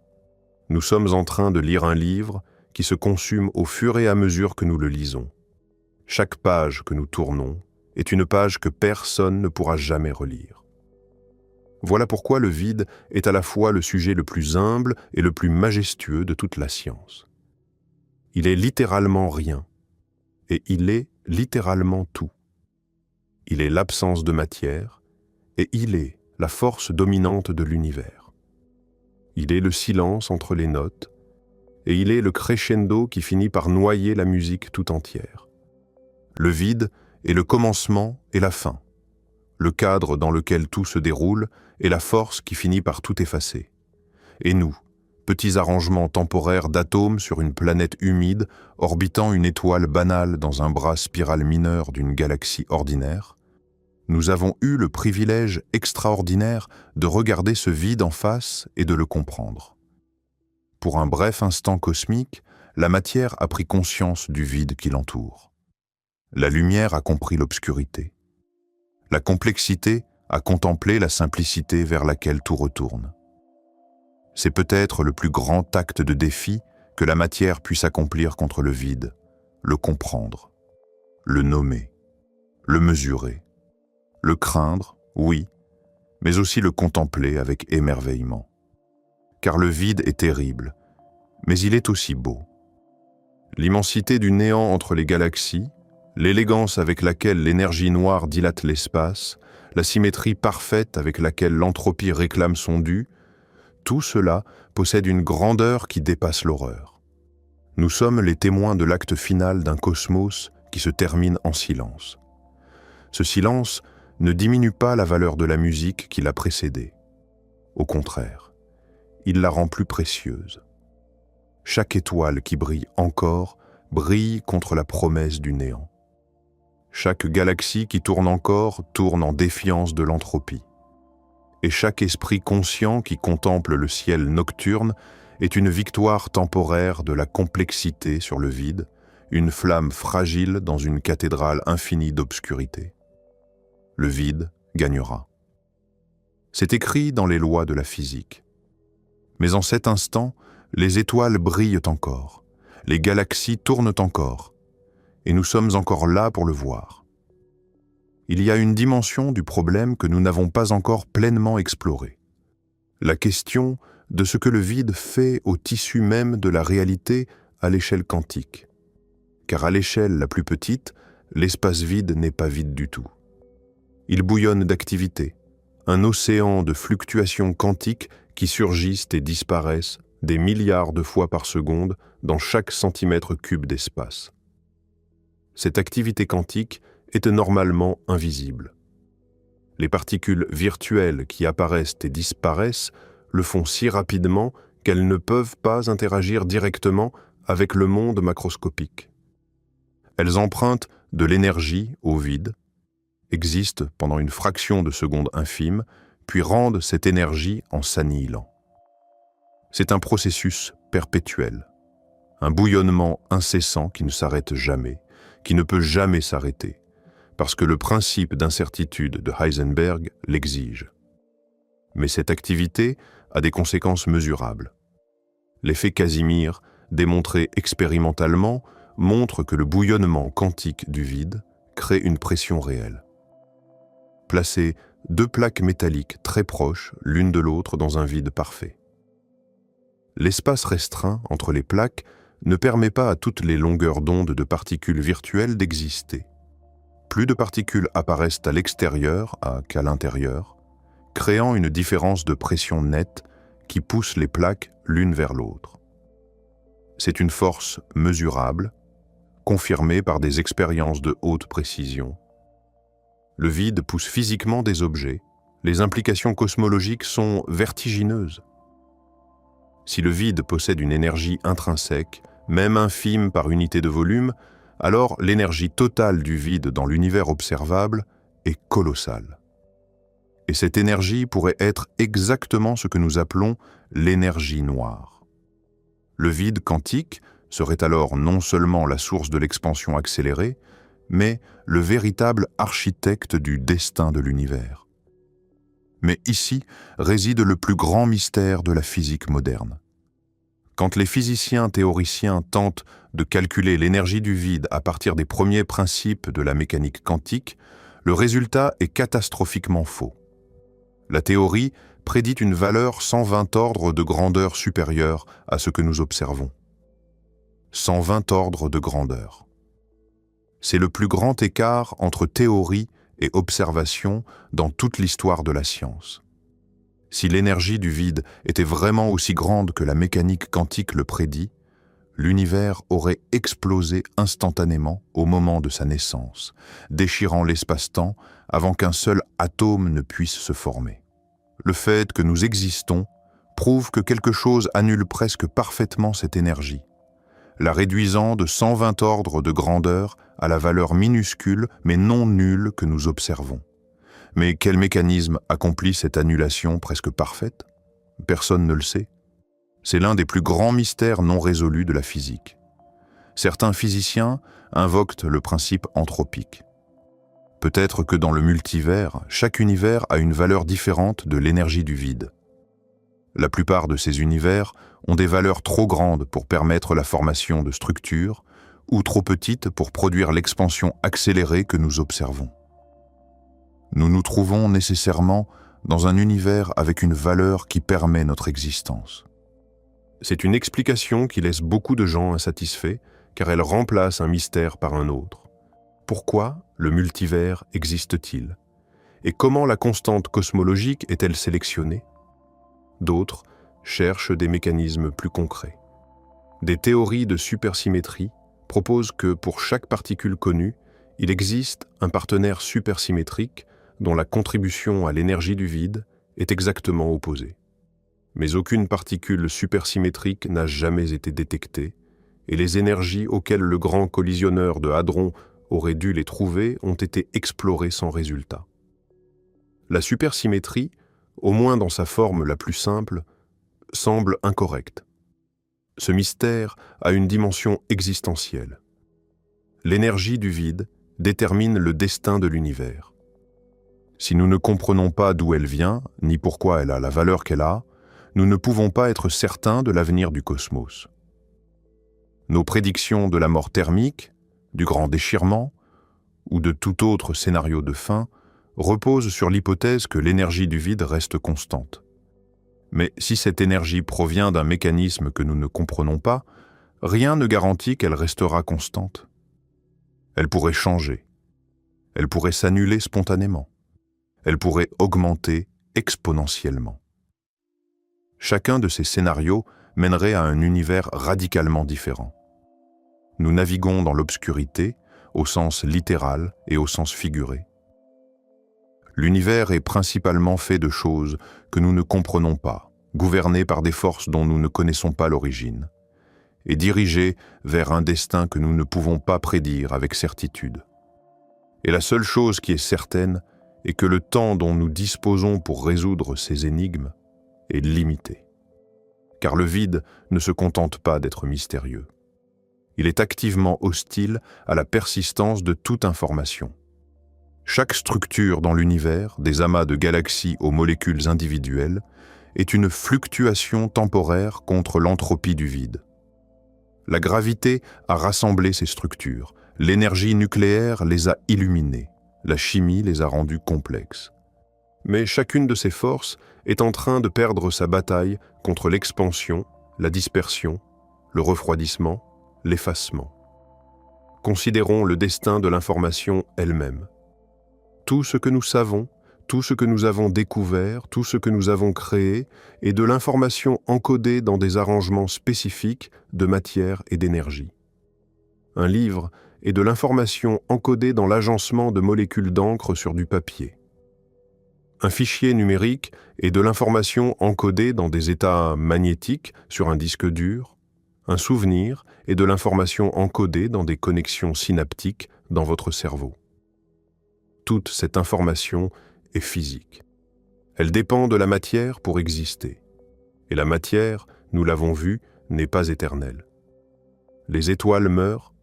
Nous sommes en train de lire un livre qui se consume au fur et à mesure que nous le lisons. Chaque page que nous tournons est une page que personne ne pourra jamais relire. Voilà pourquoi le vide est à la fois le sujet le plus humble et le plus majestueux de toute la science. Il est littéralement rien, et il est littéralement tout. Il est l'absence de matière, et il est la force dominante de l'univers. Il est le silence entre les notes, et il est le crescendo qui finit par noyer la musique tout entière. Le vide est le commencement et la fin, le cadre dans lequel tout se déroule et la force qui finit par tout effacer. Et nous, petits arrangements temporaires d'atomes sur une planète humide orbitant une étoile banale dans un bras spiral mineur d'une galaxie ordinaire, nous avons eu le privilège extraordinaire de regarder ce vide en face et de le comprendre. Pour un bref instant cosmique, la matière a pris conscience du vide qui l'entoure. La lumière a compris l'obscurité. La complexité a contemplé la simplicité vers laquelle tout retourne. C'est peut-être le plus grand acte de défi que la matière puisse accomplir contre le vide, le comprendre, le nommer, le mesurer, le craindre, oui, mais aussi le contempler avec émerveillement. Car le vide est terrible, mais il est aussi beau. L'immensité du néant entre les galaxies, l'élégance avec laquelle l'énergie noire dilate l'espace, la symétrie parfaite avec laquelle l'entropie réclame son dû, tout cela possède une grandeur qui dépasse l'horreur. Nous sommes les témoins de l'acte final d'un cosmos qui se termine en silence. Ce silence ne diminue pas la valeur de la musique qui l'a précédée. Au contraire, il la rend plus précieuse. Chaque étoile qui brille encore brille contre la promesse du néant. Chaque galaxie qui tourne encore tourne en défiance de l'entropie. Et chaque esprit conscient qui contemple le ciel nocturne est une victoire temporaire de la complexité sur le vide, une flamme fragile dans une cathédrale infinie d'obscurité. Le vide gagnera. C'est écrit dans les lois de la physique. Mais en cet instant, les étoiles brillent encore, les galaxies tournent encore, et nous sommes encore là pour le voir. Il y a une dimension du problème que nous n'avons pas encore pleinement explorée. La question de ce que le vide fait au tissu même de la réalité à l'échelle quantique. Car à l'échelle la plus petite, l'espace vide n'est pas vide du tout. Il bouillonne d'activité, un océan de fluctuations quantiques qui surgissent et disparaissent des milliards de fois par seconde dans chaque centimètre cube d'espace. Cette activité quantique est normalement invisible. Les particules virtuelles qui apparaissent et disparaissent le font si rapidement qu'elles ne peuvent pas interagir directement avec le monde macroscopique. Elles empruntent de l'énergie au vide, existent pendant une fraction de seconde infime, puis rendent cette énergie en s'annihilant. C'est un processus perpétuel, un bouillonnement incessant qui ne s'arrête jamais, qui ne peut jamais s'arrêter, parce que le principe d'incertitude de Heisenberg l'exige. Mais cette activité a des conséquences mesurables. L'effet Casimir, démontré expérimentalement, montre que le bouillonnement quantique du vide crée une pression réelle. Placez deux plaques métalliques très proches l'une de l'autre dans un vide parfait. L'espace restreint entre les plaques ne permet pas à toutes les longueurs d'onde de particules virtuelles d'exister. Plus de particules apparaissent à l'extérieur qu'à l'intérieur, créant une différence de pression nette qui pousse les plaques l'une vers l'autre. C'est une force mesurable, confirmée par des expériences de haute précision. Le vide pousse physiquement des objets, les implications cosmologiques sont vertigineuses. Si le vide possède une énergie intrinsèque, même infime par unité de volume, alors l'énergie totale du vide dans l'univers observable est colossale. Et cette énergie pourrait être exactement ce que nous appelons l'énergie noire. Le vide quantique serait alors non seulement la source de l'expansion accélérée, mais le véritable architecte du destin de l'univers. Mais ici réside le plus grand mystère de la physique moderne. Quand les physiciens théoriciens tentent de calculer l'énergie du vide à partir des premiers principes de la mécanique quantique, le résultat est catastrophiquement faux. La théorie prédit une valeur 120 ordres de grandeur supérieure à ce que nous observons. 120 ordres de grandeur. C'est le plus grand écart entre théorie et observation dans toute l'histoire de la science. Si l'énergie du vide était vraiment aussi grande que la mécanique quantique le prédit, l'univers aurait explosé instantanément au moment de sa naissance, déchirant l'espace-temps avant qu'un seul atome ne puisse se former. Le fait que nous existons prouve que quelque chose annule presque parfaitement cette énergie, la réduisant de 120 ordres de grandeur à la valeur minuscule mais non nulle que nous observons. Mais quel mécanisme accomplit cette annulation presque parfaite? Personne ne le sait. C'est l'un des plus grands mystères non résolus de la physique. Certains physiciens invoquent le principe anthropique. Peut-être que dans le multivers, chaque univers a une valeur différente de l'énergie du vide. La plupart de ces univers ont des valeurs trop grandes pour permettre la formation de structures ou trop petites pour produire l'expansion accélérée que nous observons. Nous nous trouvons nécessairement dans un univers avec une valeur qui permet notre existence. C'est une explication qui laisse beaucoup de gens insatisfaits, car elle remplace un mystère par un autre. Pourquoi le multivers existe-t-il? Et comment la constante cosmologique est-elle sélectionnée? D'autres cherchent des mécanismes plus concrets. Des théories de supersymétrie proposent que pour chaque particule connue, il existe un partenaire supersymétrique dont la contribution à l'énergie du vide est exactement opposée. Mais aucune particule supersymétrique n'a jamais été détectée, et les énergies auxquelles le grand collisionneur de Hadron aurait dû les trouver ont été explorées sans résultat. La supersymétrie, au moins dans sa forme la plus simple, semble incorrecte. Ce mystère a une dimension existentielle. L'énergie du vide détermine le destin de l'univers. Si nous ne comprenons pas d'où elle vient, ni pourquoi elle a la valeur qu'elle a, nous ne pouvons pas être certains de l'avenir du cosmos. Nos prédictions de la mort thermique, du grand déchirement, ou de tout autre scénario de fin, reposent sur l'hypothèse que l'énergie du vide reste constante. Mais si cette énergie provient d'un mécanisme que nous ne comprenons pas, rien ne garantit qu'elle restera constante. Elle pourrait changer. Elle pourrait s'annuler spontanément. Elle pourrait augmenter exponentiellement. Chacun de ces scénarios mènerait à un univers radicalement différent. Nous naviguons dans l'obscurité, au sens littéral et au sens figuré. L'univers est principalement fait de choses que nous ne comprenons pas, gouverné par des forces dont nous ne connaissons pas l'origine, et dirigé vers un destin que nous ne pouvons pas prédire avec certitude. Et la seule chose qui est certaine est que le temps dont nous disposons pour résoudre ces énigmes est limité. Car le vide ne se contente pas d'être mystérieux. Il est activement hostile à la persistance de toute information. Chaque structure dans l'univers, des amas de galaxies aux molécules individuelles, est une fluctuation temporaire contre l'entropie du vide. La gravité a rassemblé ces structures, l'énergie nucléaire les a illuminées, la chimie les a rendues complexes. Mais chacune de ces forces est en train de perdre sa bataille contre l'expansion, la dispersion, le refroidissement, l'effacement. Considérons le destin de l'information elle-même. Tout ce que nous savons, tout ce que nous avons découvert, tout ce que nous avons créé est de l'information encodée dans des arrangements spécifiques de matière et d'énergie. Un livre est de l'information encodée dans l'agencement de molécules d'encre sur du papier. Un fichier numérique est de l'information encodée dans des états magnétiques sur un disque dur. Un souvenir est de l'information encodée dans des connexions synaptiques dans votre cerveau. Toute cette information est physique. Elle dépend de la matière pour exister. Et la matière, nous l'avons vu, n'est pas éternelle. Les étoiles meurent,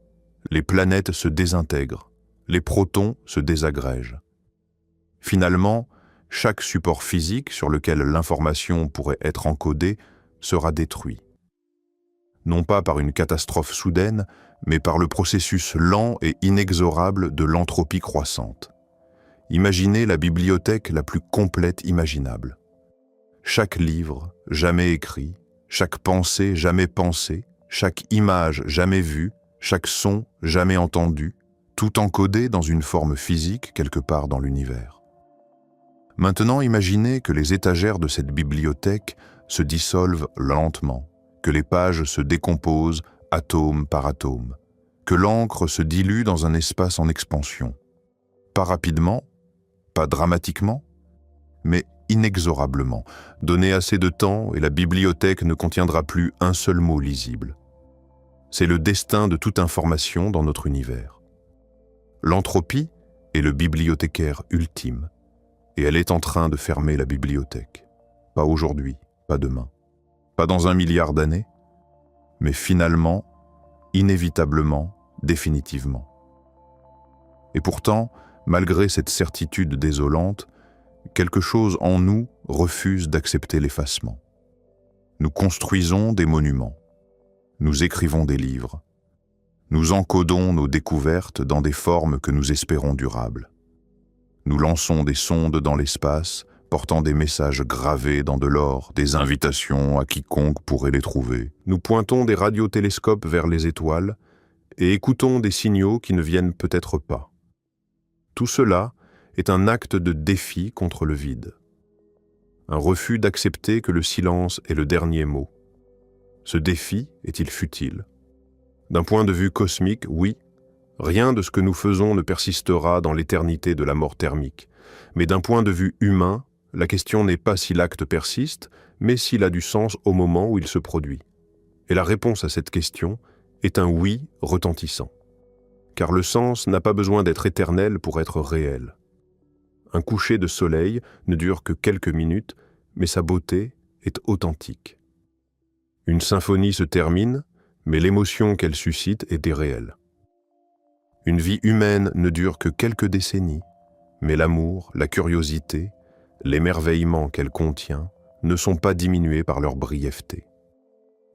les planètes se désintègrent, les protons se désagrègent. Finalement, chaque support physique sur lequel l'information pourrait être encodée sera détruit. Non pas par une catastrophe soudaine, mais par le processus lent et inexorable de l'entropie croissante. Imaginez la bibliothèque la plus complète imaginable. Chaque livre jamais écrit, chaque pensée jamais pensée, chaque image jamais vue, chaque son jamais entendu, tout encodé dans une forme physique quelque part dans l'univers. Maintenant, imaginez que les étagères de cette bibliothèque se dissolvent lentement, que les pages se décomposent atome par atome, que l'encre se dilue dans un espace en expansion. Pas rapidement, pas dramatiquement, mais inexorablement. Donnez assez de temps et la bibliothèque ne contiendra plus un seul mot lisible. C'est le destin de toute information dans notre univers. L'entropie est le bibliothécaire ultime, et elle est en train de fermer la bibliothèque. Pas aujourd'hui, pas demain, pas dans 1 milliard d'années, mais finalement, inévitablement, définitivement. Et pourtant, malgré cette certitude désolante, quelque chose en nous refuse d'accepter l'effacement. Nous construisons des monuments, nous écrivons des livres, nous encodons nos découvertes dans des formes que nous espérons durables. Nous lançons des sondes dans l'espace, portant des messages gravés dans de l'or, des invitations à quiconque pourrait les trouver. Nous pointons des radiotélescopes vers les étoiles et écoutons des signaux qui ne viennent peut-être pas. Tout cela est un acte de défi contre le vide. Un refus d'accepter que le silence est le dernier mot. Ce défi est-il futile? D'un point de vue cosmique, oui, rien de ce que nous faisons ne persistera dans l'éternité de la mort thermique. Mais d'un point de vue humain, la question n'est pas si l'acte persiste, mais s'il a du sens au moment où il se produit. Et la réponse à cette question est un oui retentissant. Car le sens n'a pas besoin d'être éternel pour être réel. Un coucher de soleil ne dure que quelques minutes, mais sa beauté est authentique. Une symphonie se termine, mais l'émotion qu'elle suscite est irréelle. Une vie humaine ne dure que quelques décennies, mais l'amour, la curiosité, l'émerveillement qu'elle contient ne sont pas diminués par leur brièveté.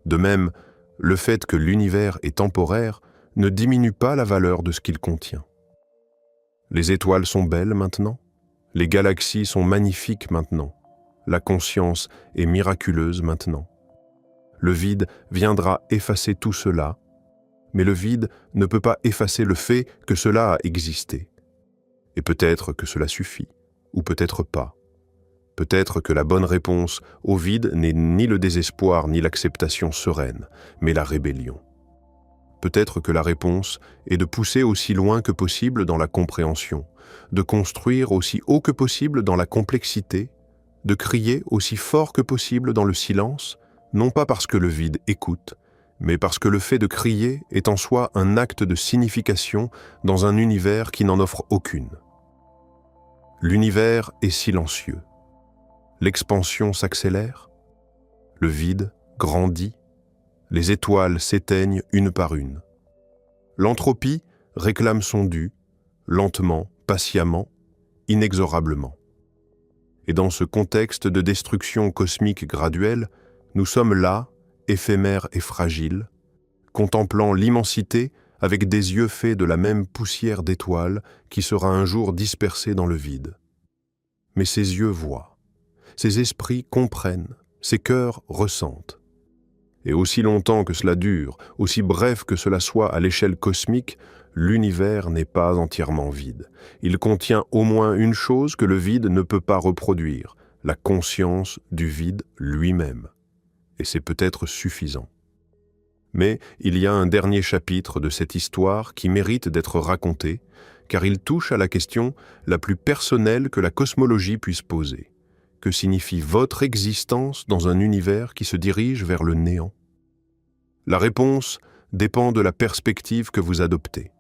De même, le fait que l'univers est temporaire ne diminue pas la valeur de ce qu'il contient. Les étoiles sont belles maintenant, les galaxies sont magnifiques maintenant, la conscience est miraculeuse maintenant. Le vide viendra effacer tout cela, mais le vide ne peut pas effacer le fait que cela a existé. Et peut-être que cela suffit, ou peut-être pas. Peut-être que la bonne réponse au vide n'est ni le désespoir ni l'acceptation sereine, mais la rébellion. Peut-être que la réponse est de pousser aussi loin que possible dans la compréhension, de construire aussi haut que possible dans la complexité, de crier aussi fort que possible dans le silence, non pas parce que le vide écoute, mais parce que le fait de crier est en soi un acte de signification dans un univers qui n'en offre aucune. L'univers est silencieux. L'expansion s'accélère, le vide grandit, les étoiles s'éteignent une par une. L'entropie réclame son dû, lentement, patiemment, inexorablement. Et dans ce contexte de destruction cosmique graduelle, nous sommes là, éphémères et fragiles, contemplant l'immensité avec des yeux faits de la même poussière d'étoiles qui sera un jour dispersée dans le vide. Mais ces yeux voient, ces esprits comprennent, ces cœurs ressentent. Et aussi longtemps que cela dure, aussi bref que cela soit à l'échelle cosmique, l'univers n'est pas entièrement vide. Il contient au moins une chose que le vide ne peut pas reproduire, la conscience du vide lui-même. Et c'est peut-être suffisant. Mais il y a un dernier chapitre de cette histoire qui mérite d'être raconté, car il touche à la question la plus personnelle que la cosmologie puisse poser. Que signifie votre existence dans un univers qui se dirige vers le néant? La réponse dépend de la perspective que vous adoptez.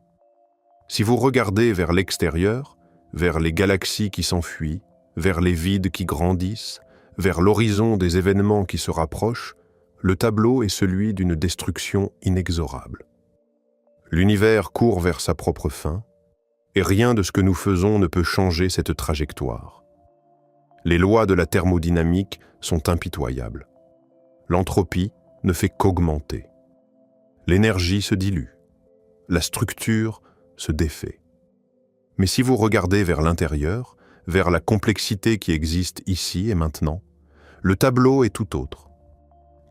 Si vous regardez vers l'extérieur, vers les galaxies qui s'enfuient, vers les vides qui grandissent, vers l'horizon des événements qui se rapprochent, le tableau est celui d'une destruction inexorable. L'univers court vers sa propre fin, et rien de ce que nous faisons ne peut changer cette trajectoire. Les lois de la thermodynamique sont impitoyables. L'entropie ne fait qu'augmenter. L'énergie se dilue. La structure se défait. Mais si vous regardez vers l'intérieur, vers la complexité qui existe ici et maintenant, le tableau est tout autre.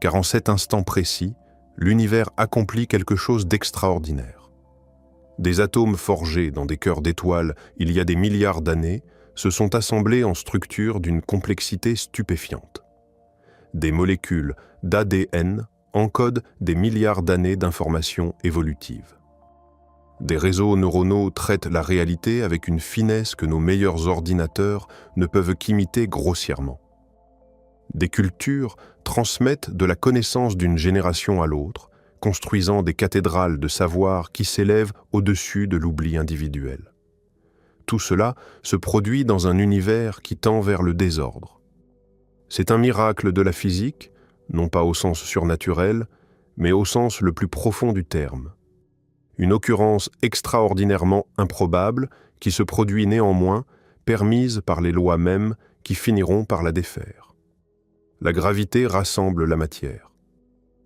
Car en cet instant précis, l'univers accomplit quelque chose d'extraordinaire. Des atomes forgés dans des cœurs d'étoiles il y a des milliards d'années se sont assemblés en structures d'une complexité stupéfiante. Des molécules d'ADN encodent des milliards d'années d'informations évolutives. Des réseaux neuronaux traitent la réalité avec une finesse que nos meilleurs ordinateurs ne peuvent qu'imiter grossièrement. Des cultures transmettent de la connaissance d'une génération à l'autre, construisant des cathédrales de savoir qui s'élèvent au-dessus de l'oubli individuel. Tout cela se produit dans un univers qui tend vers le désordre. C'est un miracle de la physique, non pas au sens surnaturel, mais au sens le plus profond du terme. Une occurrence extraordinairement improbable qui se produit néanmoins, permise par les lois mêmes qui finiront par la défaire. La gravité rassemble la matière.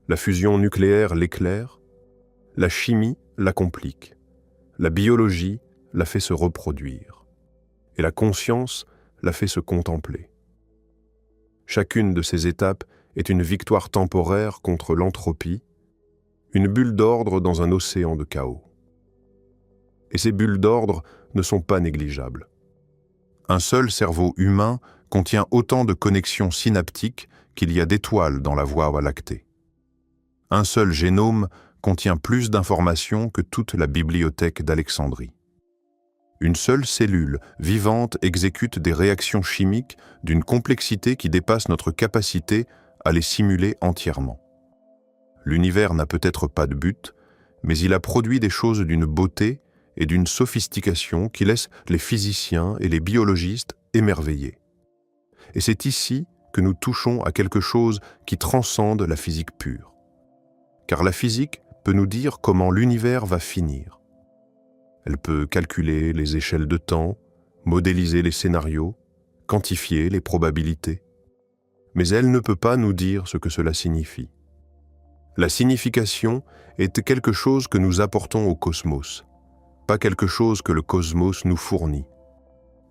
La fusion nucléaire l'éclaire. La chimie la complique. La biologie la fait se reproduire. Et la conscience la fait se contempler. Chacune de ces étapes est une victoire temporaire contre l'entropie, une bulle d'ordre dans un océan de chaos. Et ces bulles d'ordre ne sont pas négligeables. Un seul cerveau humain contient autant de connexions synaptiques qu'il y a d'étoiles dans la Voie lactée. Un seul génome contient plus d'informations que toute la bibliothèque d'Alexandrie. Une seule cellule vivante exécute des réactions chimiques d'une complexité qui dépasse notre capacité à les simuler entièrement. L'univers n'a peut-être pas de but, mais il a produit des choses d'une beauté et d'une sophistication qui laissent les physiciens et les biologistes émerveillés. Et c'est ici que nous touchons à quelque chose qui transcende la physique pure. Car la physique peut nous dire comment l'univers va finir. Elle peut calculer les échelles de temps, modéliser les scénarios, quantifier les probabilités. Mais elle ne peut pas nous dire ce que cela signifie. La signification est quelque chose que nous apportons au cosmos, pas quelque chose que le cosmos nous fournit.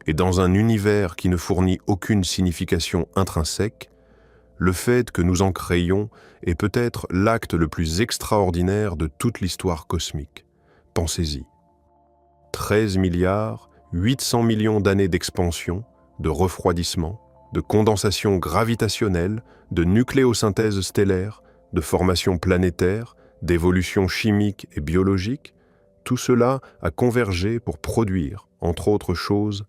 Et dans un univers qui ne fournit aucune signification intrinsèque, le fait que nous en créions est peut-être l'acte le plus extraordinaire de toute l'histoire cosmique. Pensez-y. 13 milliards, 800 millions d'années d'expansion, de refroidissement, de condensation gravitationnelle, de nucléosynthèse stellaire, de formation planétaire, d'évolution chimique et biologique, tout cela a convergé pour produire, entre autres choses,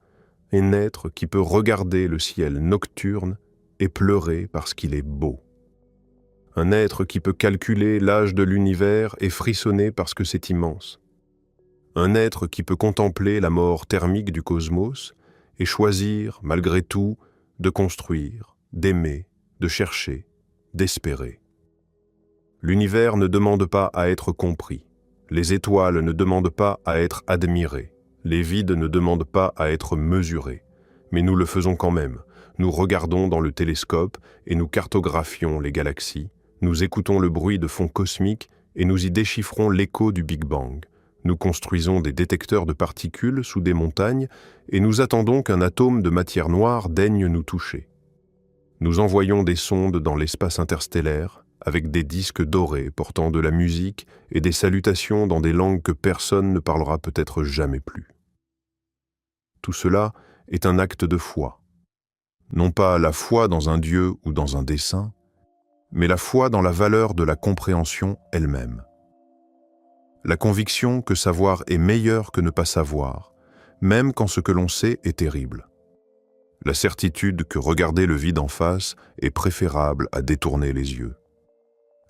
un être qui peut regarder le ciel nocturne et pleurer parce qu'il est beau. Un être qui peut calculer l'âge de l'univers et frissonner parce que c'est immense. Un être qui peut contempler la mort thermique du cosmos et choisir, malgré tout, de construire, d'aimer, de chercher, d'espérer. L'univers ne demande pas à être compris. Les étoiles ne demandent pas à être admirées. Les vides ne demandent pas à être mesurés. Mais nous le faisons quand même. Nous regardons dans le télescope et nous cartographions les galaxies. Nous écoutons le bruit de fond cosmique et nous y déchiffrons l'écho du Big Bang. Nous construisons des détecteurs de particules sous des montagnes et nous attendons qu'un atome de matière noire daigne nous toucher. Nous envoyons des sondes dans l'espace interstellaire avec des disques dorés portant de la musique et des salutations dans des langues que personne ne parlera peut-être jamais plus. Tout cela est un acte de foi. Non pas la foi dans un Dieu ou dans un dessein, mais la foi dans la valeur de la compréhension elle-même. La conviction que savoir est meilleur que ne pas savoir, même quand ce que l'on sait est terrible. La certitude que regarder le vide en face est préférable à détourner les yeux.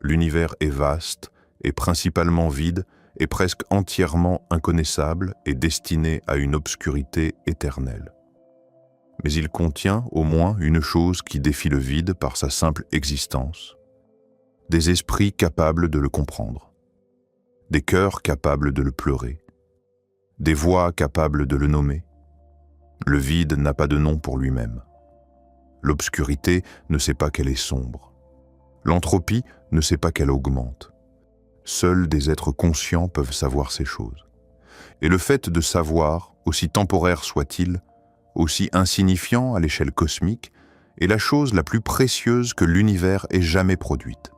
L'univers est vaste, et principalement vide, et presque entièrement inconnaissable et destiné à une obscurité éternelle. Mais il contient au moins une chose qui défie le vide par sa simple existence. Des esprits capables de le comprendre. Des cœurs capables de le pleurer. Des voix capables de le nommer. Le vide n'a pas de nom pour lui-même. L'obscurité ne sait pas qu'elle est sombre. L'entropie ne sait pas qu'elle augmente. Seuls des êtres conscients peuvent savoir ces choses. Et le fait de savoir, aussi temporaire soit-il, aussi insignifiant à l'échelle cosmique, est la chose la plus précieuse que l'univers ait jamais produite.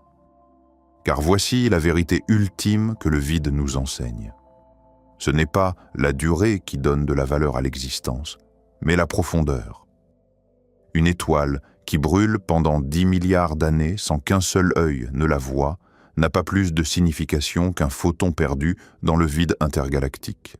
Car voici la vérité ultime que le vide nous enseigne. Ce n'est pas la durée qui donne de la valeur à l'existence, mais la profondeur. Une étoile qui brûle pendant 10 milliards d'années sans qu'un seul œil ne la voie n'a pas plus de signification qu'un photon perdu dans le vide intergalactique.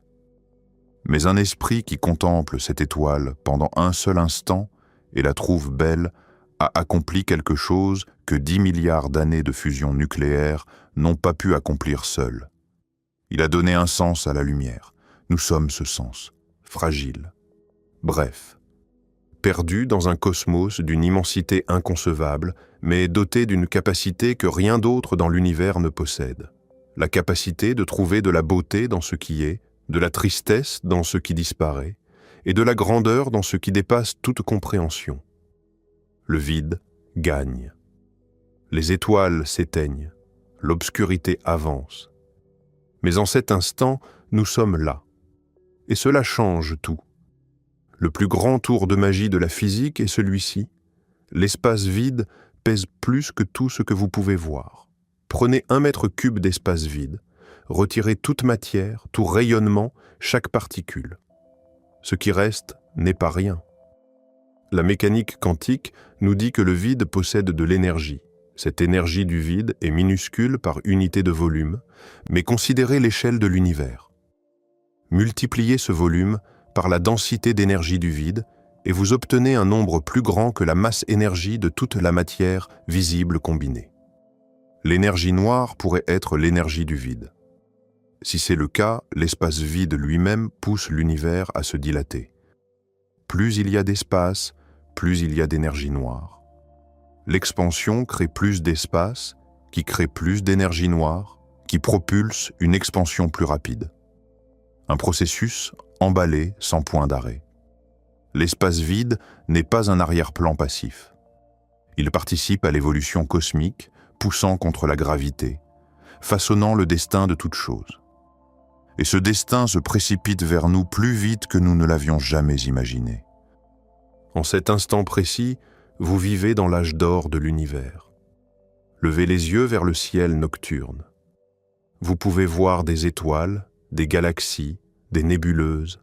Mais un esprit qui contemple cette étoile pendant un seul instant et la trouve belle a accompli quelque chose que 10 milliards d'années de fusion nucléaire n'ont pas pu accomplir seul. Il a donné un sens à la lumière. Nous sommes ce sens, fragile. Bref, perdu dans un cosmos d'une immensité inconcevable, mais doté d'une capacité que rien d'autre dans l'univers ne possède. La capacité de trouver de la beauté dans ce qui est, de la tristesse dans ce qui disparaît, et de la grandeur dans ce qui dépasse toute compréhension. Le vide gagne. Les étoiles s'éteignent, l'obscurité avance. Mais en cet instant, nous sommes là. Et cela change tout. Le plus grand tour de magie de la physique est celui-ci. L'espace vide pèse plus que tout ce que vous pouvez voir. Prenez 1 mètre cube d'espace vide. Retirez toute matière, tout rayonnement, chaque particule. Ce qui reste n'est pas rien. La mécanique quantique nous dit que le vide possède de l'énergie. Cette énergie du vide est minuscule par unité de volume, mais considérez l'échelle de l'univers. Multipliez ce volume par la densité d'énergie du vide et vous obtenez un nombre plus grand que la masse-énergie de toute la matière visible combinée. L'énergie noire pourrait être l'énergie du vide. Si c'est le cas, l'espace vide lui-même pousse l'univers à se dilater. Plus il y a d'espace, plus il y a d'énergie noire. L'expansion crée plus d'espace, qui crée plus d'énergie noire, qui propulse une expansion plus rapide. Un processus emballé sans point d'arrêt. L'espace vide n'est pas un arrière-plan passif. Il participe à l'évolution cosmique, poussant contre la gravité, façonnant le destin de toute chose. Et ce destin se précipite vers nous plus vite que nous ne l'avions jamais imaginé. En cet instant précis, vous vivez dans l'âge d'or de l'univers. Levez les yeux vers le ciel nocturne. Vous pouvez voir des étoiles, des galaxies, des nébuleuses.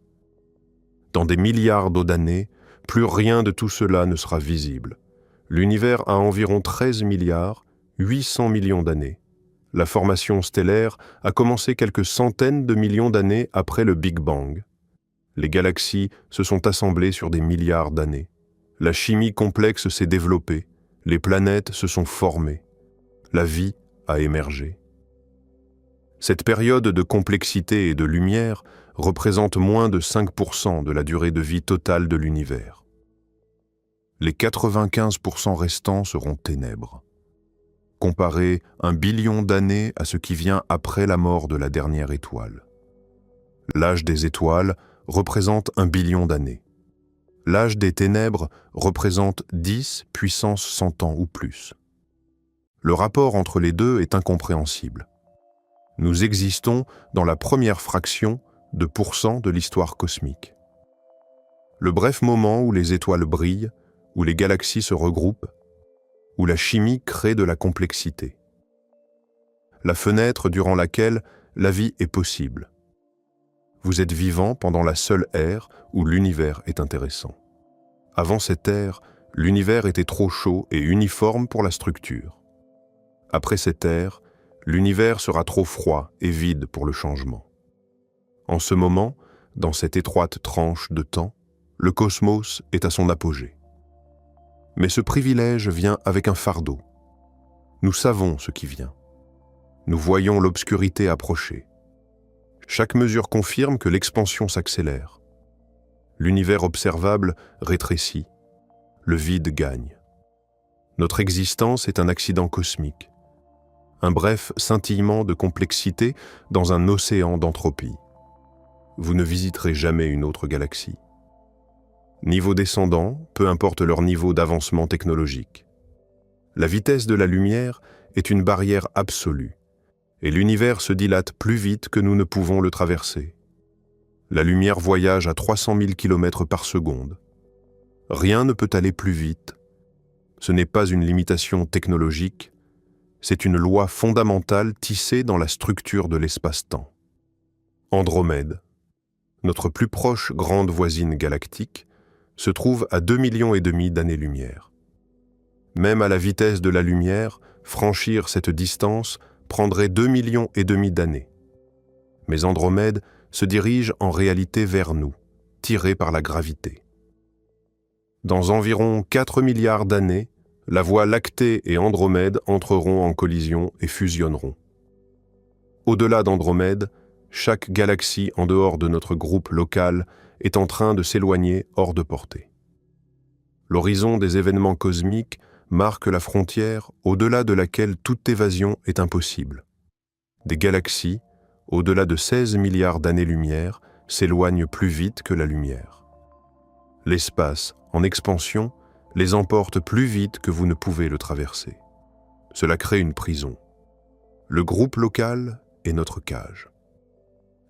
Dans des milliards d'années, plus rien de tout cela ne sera visible. L'univers a environ 13 milliards, 800 millions d'années. La formation stellaire a commencé quelques centaines de millions d'années après le Big Bang. Les galaxies se sont assemblées sur des milliards d'années. La chimie complexe s'est développée, les planètes se sont formées. La vie a émergé. Cette période de complexité et de lumière représente moins de 5% de la durée de vie totale de l'univers. Les 95% restants seront ténèbres. Comparez 1 billion d'années à ce qui vient après la mort de la dernière étoile. L'âge des étoiles représente 1 billion d'années. L'âge des ténèbres représente 10 puissance 100 ans ou plus. Le rapport entre les deux est incompréhensible. Nous existons dans la première fraction de % de l'histoire cosmique. Le bref moment où les étoiles brillent, où les galaxies se regroupent, où la chimie crée de la complexité. La fenêtre durant laquelle la vie est possible. Vous êtes vivant pendant la seule ère où l'univers est intéressant. Avant cette ère, l'univers était trop chaud et uniforme pour la structure. Après cette ère, l'univers sera trop froid et vide pour le changement. En ce moment, dans cette étroite tranche de temps, le cosmos est à son apogée. Mais ce privilège vient avec un fardeau. Nous savons ce qui vient. Nous voyons l'obscurité approcher. Chaque mesure confirme que l'expansion s'accélère. L'univers observable rétrécit. Le vide gagne. Notre existence est un accident cosmique. Un bref scintillement de complexité dans un océan d'entropie. Vous ne visiterez jamais une autre galaxie. Niveau descendant, peu importe leur niveau d'avancement technologique. La vitesse de la lumière est une barrière absolue, et l'univers se dilate plus vite que nous ne pouvons le traverser. La lumière voyage à 300 000 km par seconde. Rien ne peut aller plus vite. Ce n'est pas une limitation technologique, c'est une loi fondamentale tissée dans la structure de l'espace-temps. Andromède, notre plus proche grande voisine galactique, se trouve à 2,5 millions d'années-lumière. Même à la vitesse de la lumière, franchir cette distance prendrait 2,5 millions d'années. Mais Andromède se dirige en réalité vers nous, tiré par la gravité. Dans environ 4 milliards d'années, la Voie lactée et Andromède entreront en collision et fusionneront. Au-delà d'Andromède, chaque galaxie en dehors de notre groupe local est en train de s'éloigner hors de portée. L'horizon des événements cosmiques marque la frontière au-delà de laquelle toute évasion est impossible. Des galaxies, au-delà de 16 milliards d'années-lumière, s'éloignent plus vite que la lumière. L'espace, en expansion, les emporte plus vite que vous ne pouvez le traverser. Cela crée une prison. Le groupe local est notre cage.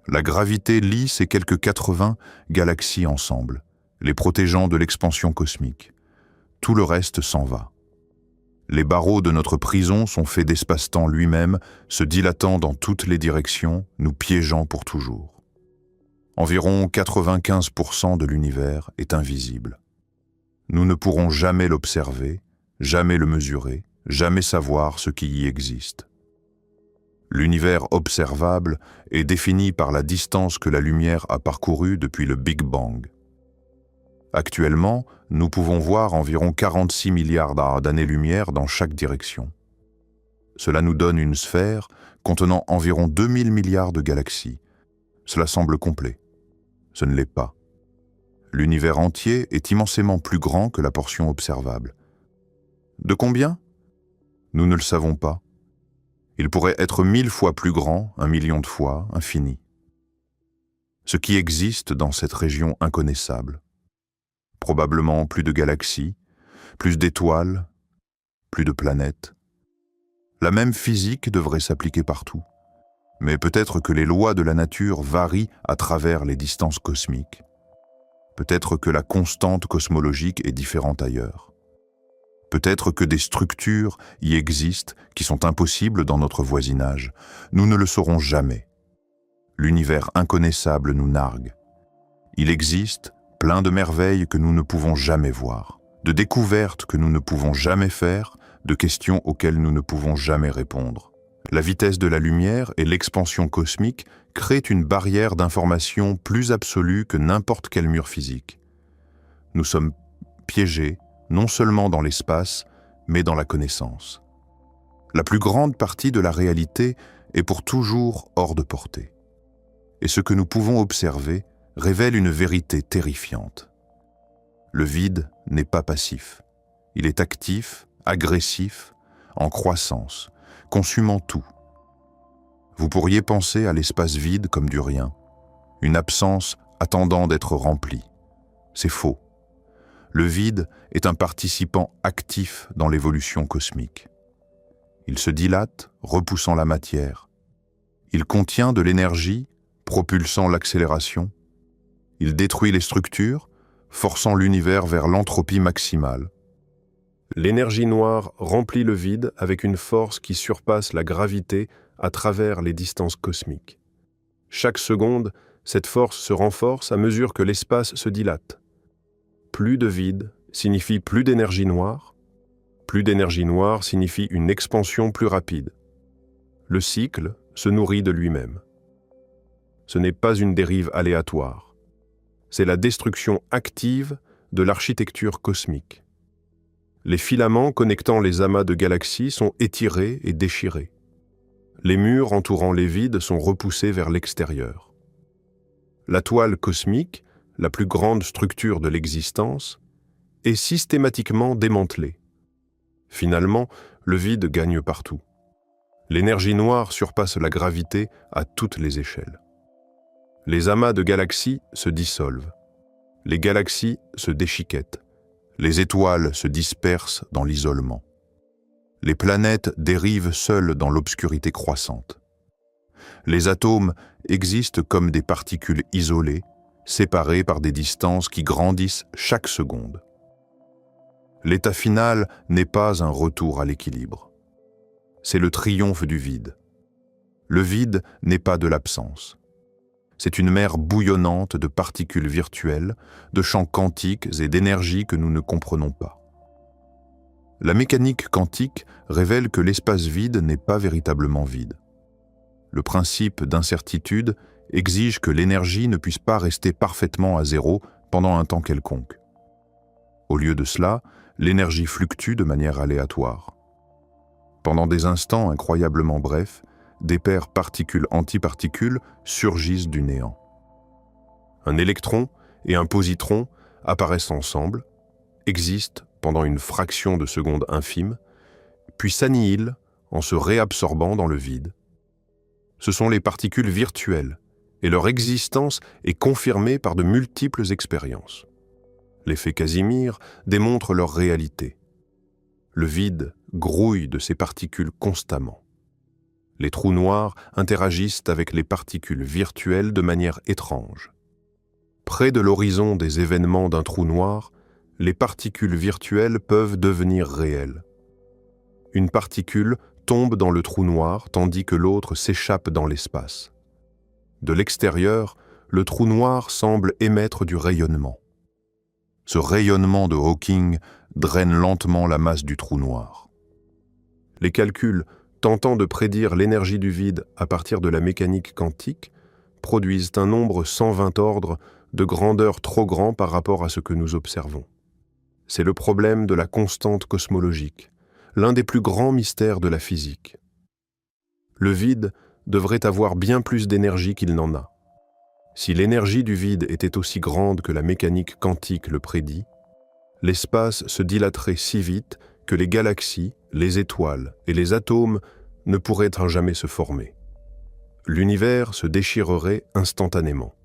La gravité lie ces quelques 80 galaxies ensemble, les protégeant de l'expansion cosmique. Tout le reste s'en va. Les barreaux de notre prison sont faits d'espace-temps lui-même, se dilatant dans toutes les directions, nous piégeant pour toujours. Environ 95% de l'univers est invisible. Nous ne pourrons jamais l'observer, jamais le mesurer, jamais savoir ce qui y existe. L'univers observable est défini par la distance que la lumière a parcourue depuis le Big Bang. Actuellement, nous pouvons voir environ 46 milliards d'années-lumière dans chaque direction. Cela nous donne une sphère contenant environ 2000 milliards de galaxies. Cela semble complet. Ce ne l'est pas. L'univers entier est immensément plus grand que la portion observable. De combien? Nous ne le savons pas. Il pourrait être 1000 fois plus grand, 1 million de fois, infini. Ce qui existe dans cette région inconnaissable. Probablement plus de galaxies, plus d'étoiles, plus de planètes. La même physique devrait s'appliquer partout. Mais peut-être que les lois de la nature varient à travers les distances cosmiques. Peut-être que la constante cosmologique est différente ailleurs. Peut-être que des structures y existent qui sont impossibles dans notre voisinage. Nous ne le saurons jamais. L'univers inconnaissable nous nargue. Il existe plein de merveilles que nous ne pouvons jamais voir, de découvertes que nous ne pouvons jamais faire, de questions auxquelles nous ne pouvons jamais répondre. La vitesse de la lumière et l'expansion cosmique créent une barrière d'information plus absolue que n'importe quel mur physique. Nous sommes piégés, non seulement dans l'espace, mais dans la connaissance. La plus grande partie de la réalité est pour toujours hors de portée. Et ce que nous pouvons observer révèle une vérité terrifiante. Le vide n'est pas passif. Il est actif, agressif, en croissance, consumant tout. Vous pourriez penser à l'espace vide comme du rien, une absence attendant d'être remplie. C'est faux. Le vide est un participant actif dans l'évolution cosmique. Il se dilate, repoussant la matière. Il contient de l'énergie, propulsant l'accélération. Il détruit les structures, forçant l'univers vers l'entropie maximale. L'énergie noire remplit le vide avec une force qui surpasse la gravité à travers les distances cosmiques. Chaque seconde, cette force se renforce à mesure que l'espace se dilate. Plus de vide signifie plus d'énergie noire. Plus d'énergie noire signifie une expansion plus rapide. Le cycle se nourrit de lui-même. Ce n'est pas une dérive aléatoire. C'est la destruction active de l'architecture cosmique. Les filaments connectant les amas de galaxies sont étirés et déchirés. Les murs entourant les vides sont repoussés vers l'extérieur. La toile cosmique, la plus grande structure de l'existence, est systématiquement démantelée. Finalement, le vide gagne partout. L'énergie noire surpasse la gravité à toutes les échelles. Les amas de galaxies se dissolvent. Les galaxies se déchiquettent. Les étoiles se dispersent dans l'isolement. Les planètes dérivent seules dans l'obscurité croissante. Les atomes existent comme des particules isolées, séparées par des distances qui grandissent chaque seconde. L'état final n'est pas un retour à l'équilibre. C'est le triomphe du vide. Le vide n'est pas de l'absence. C'est une mer bouillonnante de particules virtuelles, de champs quantiques et d'énergie que nous ne comprenons pas. La mécanique quantique révèle que l'espace vide n'est pas véritablement vide. Le principe d'incertitude exige que l'énergie ne puisse pas rester parfaitement à zéro pendant un temps quelconque. Au lieu de cela, l'énergie fluctue de manière aléatoire. Pendant des instants incroyablement brefs, des paires particules-antiparticules surgissent du néant. Un électron et un positron apparaissent ensemble, existent pendant une fraction de seconde infime, puis s'annihilent en se réabsorbant dans le vide. Ce sont les particules virtuelles, et leur existence est confirmée par de multiples expériences. L'effet Casimir démontre leur réalité. Le vide grouille de ces particules constamment. Les trous noirs interagissent avec les particules virtuelles de manière étrange. Près de l'horizon des événements d'un trou noir, les particules virtuelles peuvent devenir réelles. Une particule tombe dans le trou noir tandis que l'autre s'échappe dans l'espace. De l'extérieur, le trou noir semble émettre du rayonnement. Ce rayonnement de Hawking draine lentement la masse du trou noir. Les calculs tentant de prédire l'énergie du vide à partir de la mécanique quantique produisent un nombre 120 ordres de grandeur trop grand par rapport à ce que nous observons. C'est le problème de la constante cosmologique, l'un des plus grands mystères de la physique. Le vide devrait avoir bien plus d'énergie qu'il n'en a. Si l'énergie du vide était aussi grande que la mécanique quantique le prédit, l'espace se dilaterait si vite que les galaxies, les étoiles et les atomes ne pourraient jamais se former. L'univers se déchirerait instantanément.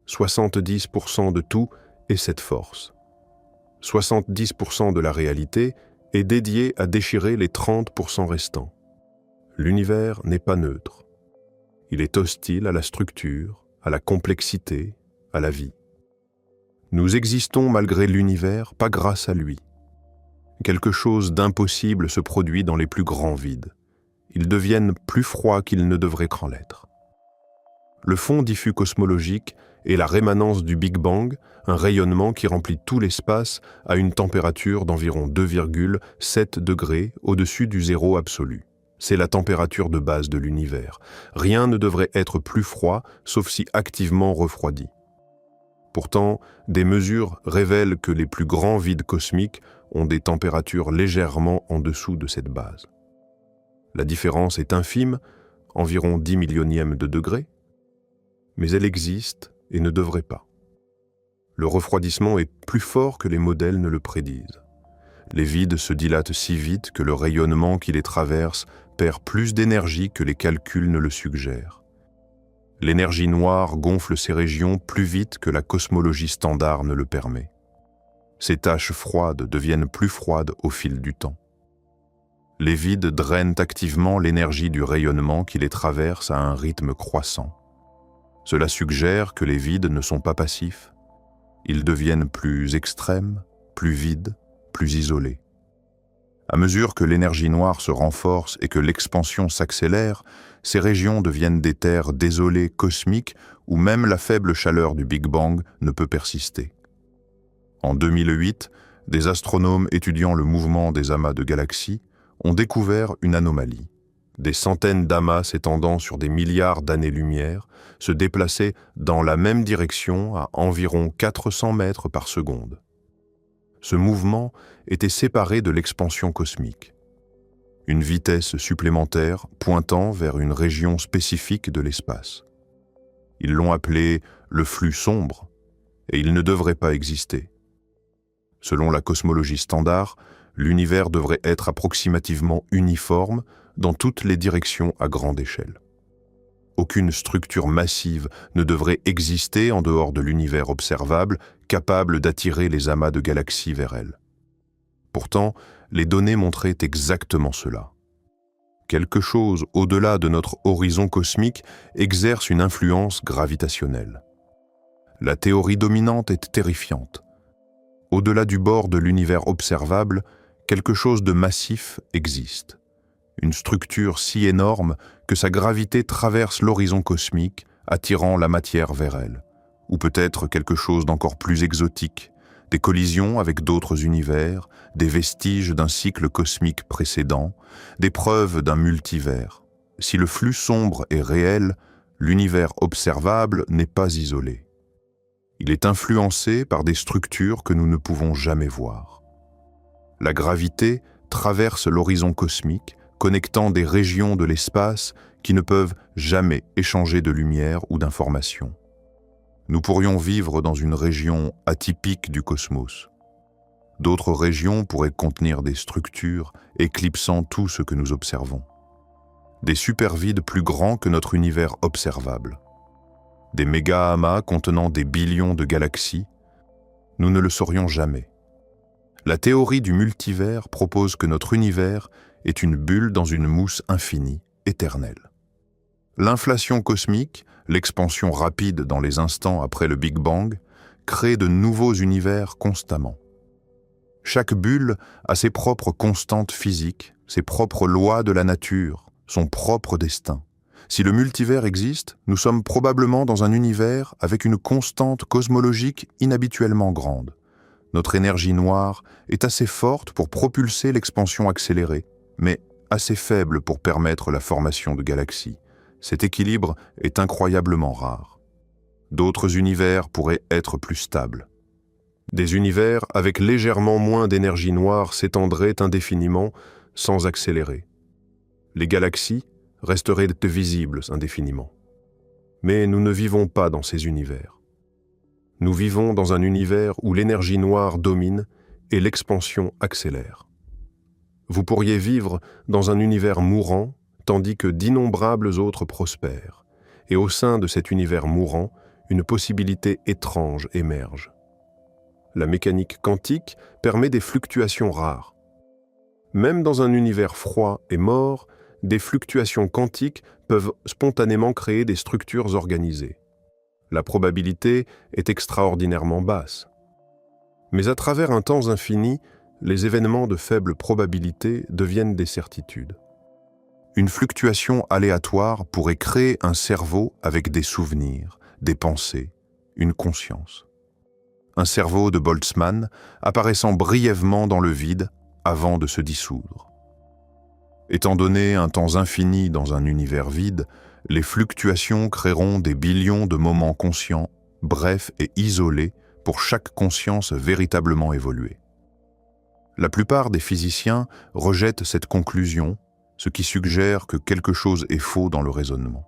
70% de tout est cette force. 70% de la réalité est dédié à déchirer les 30% restants. L'univers n'est pas neutre. Il est hostile à la structure, à la complexité, à la vie. Nous existons malgré l'univers, pas grâce à lui. Quelque chose d'impossible se produit dans les plus grands vides. Ils deviennent plus froids qu'ils ne devraient qu'en l'être. Le fond diffus cosmologique est la rémanence du Big Bang, un rayonnement qui remplit tout l'espace à une température d'environ 2,7 degrés au-dessus du zéro absolu. C'est la température de base de l'univers. Rien ne devrait être plus froid, sauf si activement refroidi. Pourtant, des mesures révèlent que les plus grands vides cosmiques ont des températures légèrement en dessous de cette base. La différence est infime, environ 10 millionièmes de degré, mais elle existe et ne devrait pas. Le refroidissement est plus fort que les modèles ne le prédisent. Les vides se dilatent si vite que le rayonnement qui les traverse perd plus d'énergie que les calculs ne le suggèrent. L'énergie noire gonfle ces régions plus vite que la cosmologie standard ne le permet. Ces taches froides deviennent plus froides au fil du temps. Les vides drainent activement l'énergie du rayonnement qui les traverse à un rythme croissant. Cela suggère que les vides ne sont pas passifs. Ils deviennent plus extrêmes, plus vides, plus isolés. À mesure que l'énergie noire se renforce et que l'expansion s'accélère, ces régions deviennent des terres désolées cosmiques où même la faible chaleur du Big Bang ne peut persister. En 2008, des astronomes étudiant le mouvement des amas de galaxies ont découvert une anomalie. Des centaines d'amas s'étendant sur des milliards d'années-lumière se déplaçaient dans la même direction à environ 400 mètres par seconde. Ce mouvement était séparé de l'expansion cosmique. Une vitesse supplémentaire pointant vers une région spécifique de l'espace. Ils l'ont appelé le flux sombre, et il ne devrait pas exister. Selon la cosmologie standard, l'univers devrait être approximativement uniforme dans toutes les directions à grande échelle. Aucune structure massive ne devrait exister en dehors de l'univers observable, capable d'attirer les amas de galaxies vers elle. Pourtant, les données montraient exactement cela. Quelque chose au-delà de notre horizon cosmique exerce une influence gravitationnelle. La théorie dominante est terrifiante. Au-delà du bord de l'univers observable, quelque chose de massif existe. Une structure si énorme que sa gravité traverse l'horizon cosmique, attirant la matière vers elle. Ou peut-être quelque chose d'encore plus exotique, des collisions avec d'autres univers, des vestiges d'un cycle cosmique précédent, des preuves d'un multivers. Si le flux sombre est réel, l'univers observable n'est pas isolé. Il est influencé par des structures que nous ne pouvons jamais voir. La gravité traverse l'horizon cosmique, connectant des régions de l'espace qui ne peuvent jamais échanger de lumière ou d'informations. Nous pourrions vivre dans une région atypique du cosmos. D'autres régions pourraient contenir des structures éclipsant tout ce que nous observons. Des supervides plus grands que notre univers observable. Des méga-amas contenant des billions de galaxies. Nous ne le saurions jamais. La théorie du multivers propose que notre univers est une bulle dans une mousse infinie, éternelle. L'inflation cosmique, l'expansion rapide dans les instants après le Big Bang, crée de nouveaux univers constamment. Chaque bulle a ses propres constantes physiques, ses propres lois de la nature, son propre destin. Si le multivers existe, nous sommes probablement dans un univers avec une constante cosmologique inhabituellement grande. Notre énergie noire est assez forte pour propulser l'expansion accélérée, mais assez faible pour permettre la formation de galaxies. Cet équilibre est incroyablement rare. D'autres univers pourraient être plus stables. Des univers avec légèrement moins d'énergie noire s'étendraient indéfiniment sans accélérer. Les galaxies resteraient visibles indéfiniment. Mais nous ne vivons pas dans ces univers. Nous vivons dans un univers où l'énergie noire domine et l'expansion accélère. Vous pourriez vivre dans un univers mourant, tandis que d'innombrables autres prospèrent. Et au sein de cet univers mourant, une possibilité étrange émerge. La mécanique quantique permet des fluctuations rares. Même dans un univers froid et mort, des fluctuations quantiques peuvent spontanément créer des structures organisées. La probabilité est extraordinairement basse. Mais à travers un temps infini, les événements de faible probabilité deviennent des certitudes. Une fluctuation aléatoire pourrait créer un cerveau avec des souvenirs, des pensées, une conscience. Un cerveau de Boltzmann apparaissant brièvement dans le vide avant de se dissoudre. Étant donné un temps infini dans un univers vide, les fluctuations créeront des billions de moments conscients, brefs et isolés pour chaque conscience véritablement évoluée. La plupart des physiciens rejettent cette conclusion, ce qui suggère que quelque chose est faux dans le raisonnement.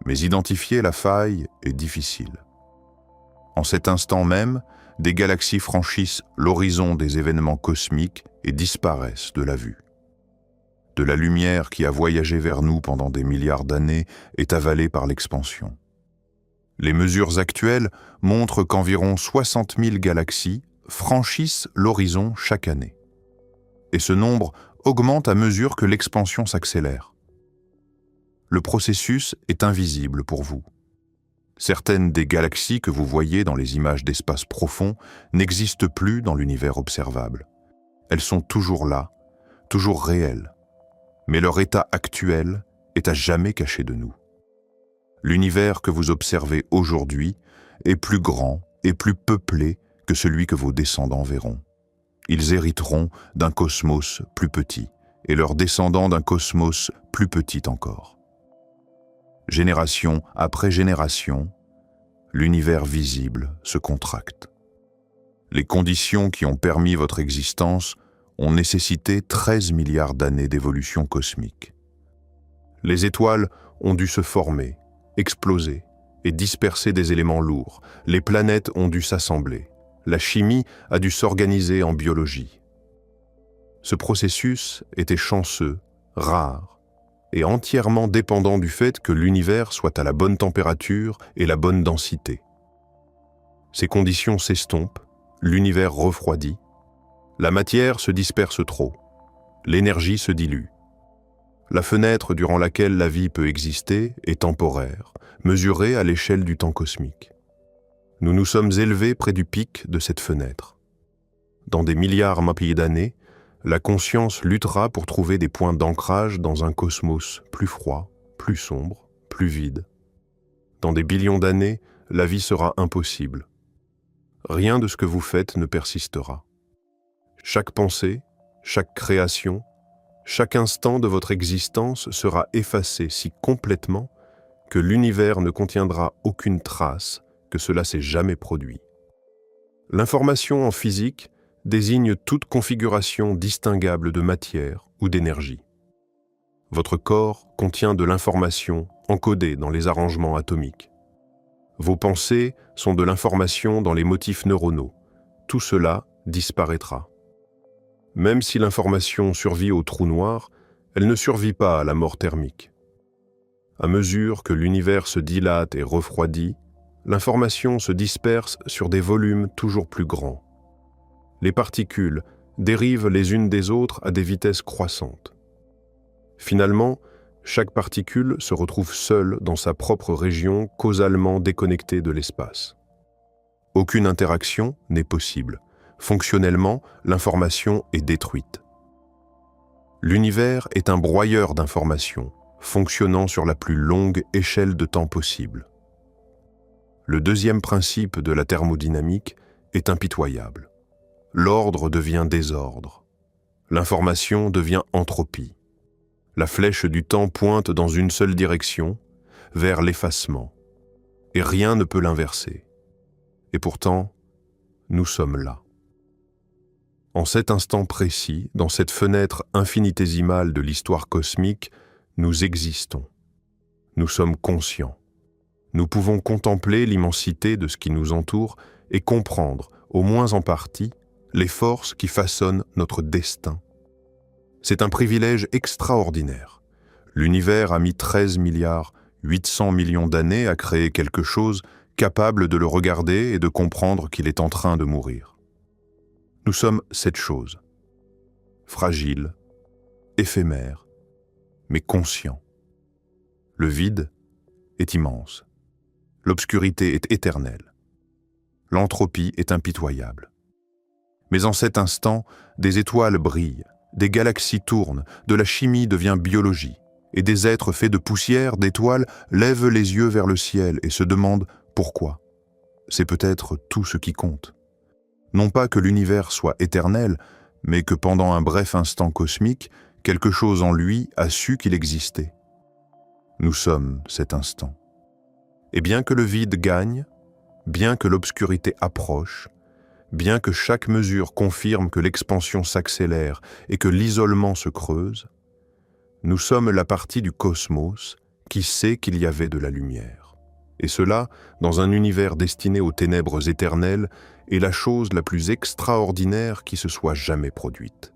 Mais identifier la faille est difficile. En cet instant même, des galaxies franchissent l'horizon des événements cosmiques et disparaissent de la vue. De la lumière qui a voyagé vers nous pendant des milliards d'années est avalée par l'expansion. Les mesures actuelles montrent qu'environ 60 000 galaxies franchissent l'horizon chaque année. Et ce nombre augmente à mesure que l'expansion s'accélère. Le processus est invisible pour vous. Certaines des galaxies que vous voyez dans les images d'espace profond n'existent plus dans l'univers observable. Elles sont toujours là, toujours réelles. Mais leur état actuel est à jamais caché de nous. L'univers que vous observez aujourd'hui est plus grand et plus peuplé que celui que vos descendants verront. Ils hériteront d'un cosmos plus petit et leurs descendants d'un cosmos plus petit encore. Génération après génération, l'univers visible se contracte. Les conditions qui ont permis votre existence ont nécessité 13 milliards d'années d'évolution cosmique. Les étoiles ont dû se former, exploser et disperser des éléments lourds. Les planètes ont dû s'assembler. La chimie a dû s'organiser en biologie. Ce processus était chanceux, rare et entièrement dépendant du fait que l'univers soit à la bonne température et la bonne densité. Ces conditions s'estompent, l'univers refroidit, la matière se disperse trop, l'énergie se dilue. La fenêtre durant laquelle la vie peut exister est temporaire, mesurée à l'échelle du temps cosmique. Nous nous sommes élevés près du pic de cette fenêtre. Dans des milliards d'années, la conscience luttera pour trouver des points d'ancrage dans un cosmos plus froid, plus sombre, plus vide. Dans des billions d'années, la vie sera impossible. Rien de ce que vous faites ne persistera. Chaque pensée, chaque création, chaque instant de votre existence sera effacé si complètement que l'univers ne contiendra aucune trace que cela s'est jamais produit. L'information en physique désigne toute configuration distinguable de matière ou d'énergie. Votre corps contient de l'information encodée dans les arrangements atomiques. Vos pensées sont de l'information dans les motifs neuronaux. Tout cela disparaîtra. Même si l'information survit au trou noir, elle ne survit pas à la mort thermique. À mesure que l'univers se dilate et refroidit, l'information se disperse sur des volumes toujours plus grands. Les particules dérivent les unes des autres à des vitesses croissantes. Finalement, chaque particule se retrouve seule dans sa propre région causalement déconnectée de l'espace. Aucune interaction n'est possible. Fonctionnellement, l'information est détruite. L'univers est un broyeur d'informations, fonctionnant sur la plus longue échelle de temps possible. Le deuxième principe de la thermodynamique est impitoyable. L'ordre devient désordre. L'information devient entropie. La flèche du temps pointe dans une seule direction, vers l'effacement, et rien ne peut l'inverser. Et pourtant, nous sommes là. En cet instant précis, dans cette fenêtre infinitésimale de l'histoire cosmique, nous existons. Nous sommes conscients. Nous pouvons contempler l'immensité de ce qui nous entoure et comprendre, au moins en partie, les forces qui façonnent notre destin. C'est un privilège extraordinaire. L'univers a mis 13 milliards 800 millions d'années à créer quelque chose capable de le regarder et de comprendre qu'il est en train de mourir. Nous sommes cette chose, fragile, éphémère, mais conscient. Le vide est immense. L'obscurité est éternelle. L'entropie est impitoyable. Mais en cet instant, des étoiles brillent, des galaxies tournent, de la chimie devient biologie, et des êtres faits de poussière, d'étoiles, lèvent les yeux vers le ciel et se demandent pourquoi. C'est peut-être tout ce qui compte. Non pas que l'univers soit éternel, mais que pendant un bref instant cosmique, quelque chose en lui a su qu'il existait. Nous sommes cet instant. Et bien que le vide gagne, bien que l'obscurité approche, bien que chaque mesure confirme que l'expansion s'accélère et que l'isolement se creuse, nous sommes la partie du cosmos qui sait qu'il y avait de la lumière. Et cela, dans un univers destiné aux ténèbres éternelles, est la chose la plus extraordinaire qui se soit jamais produite.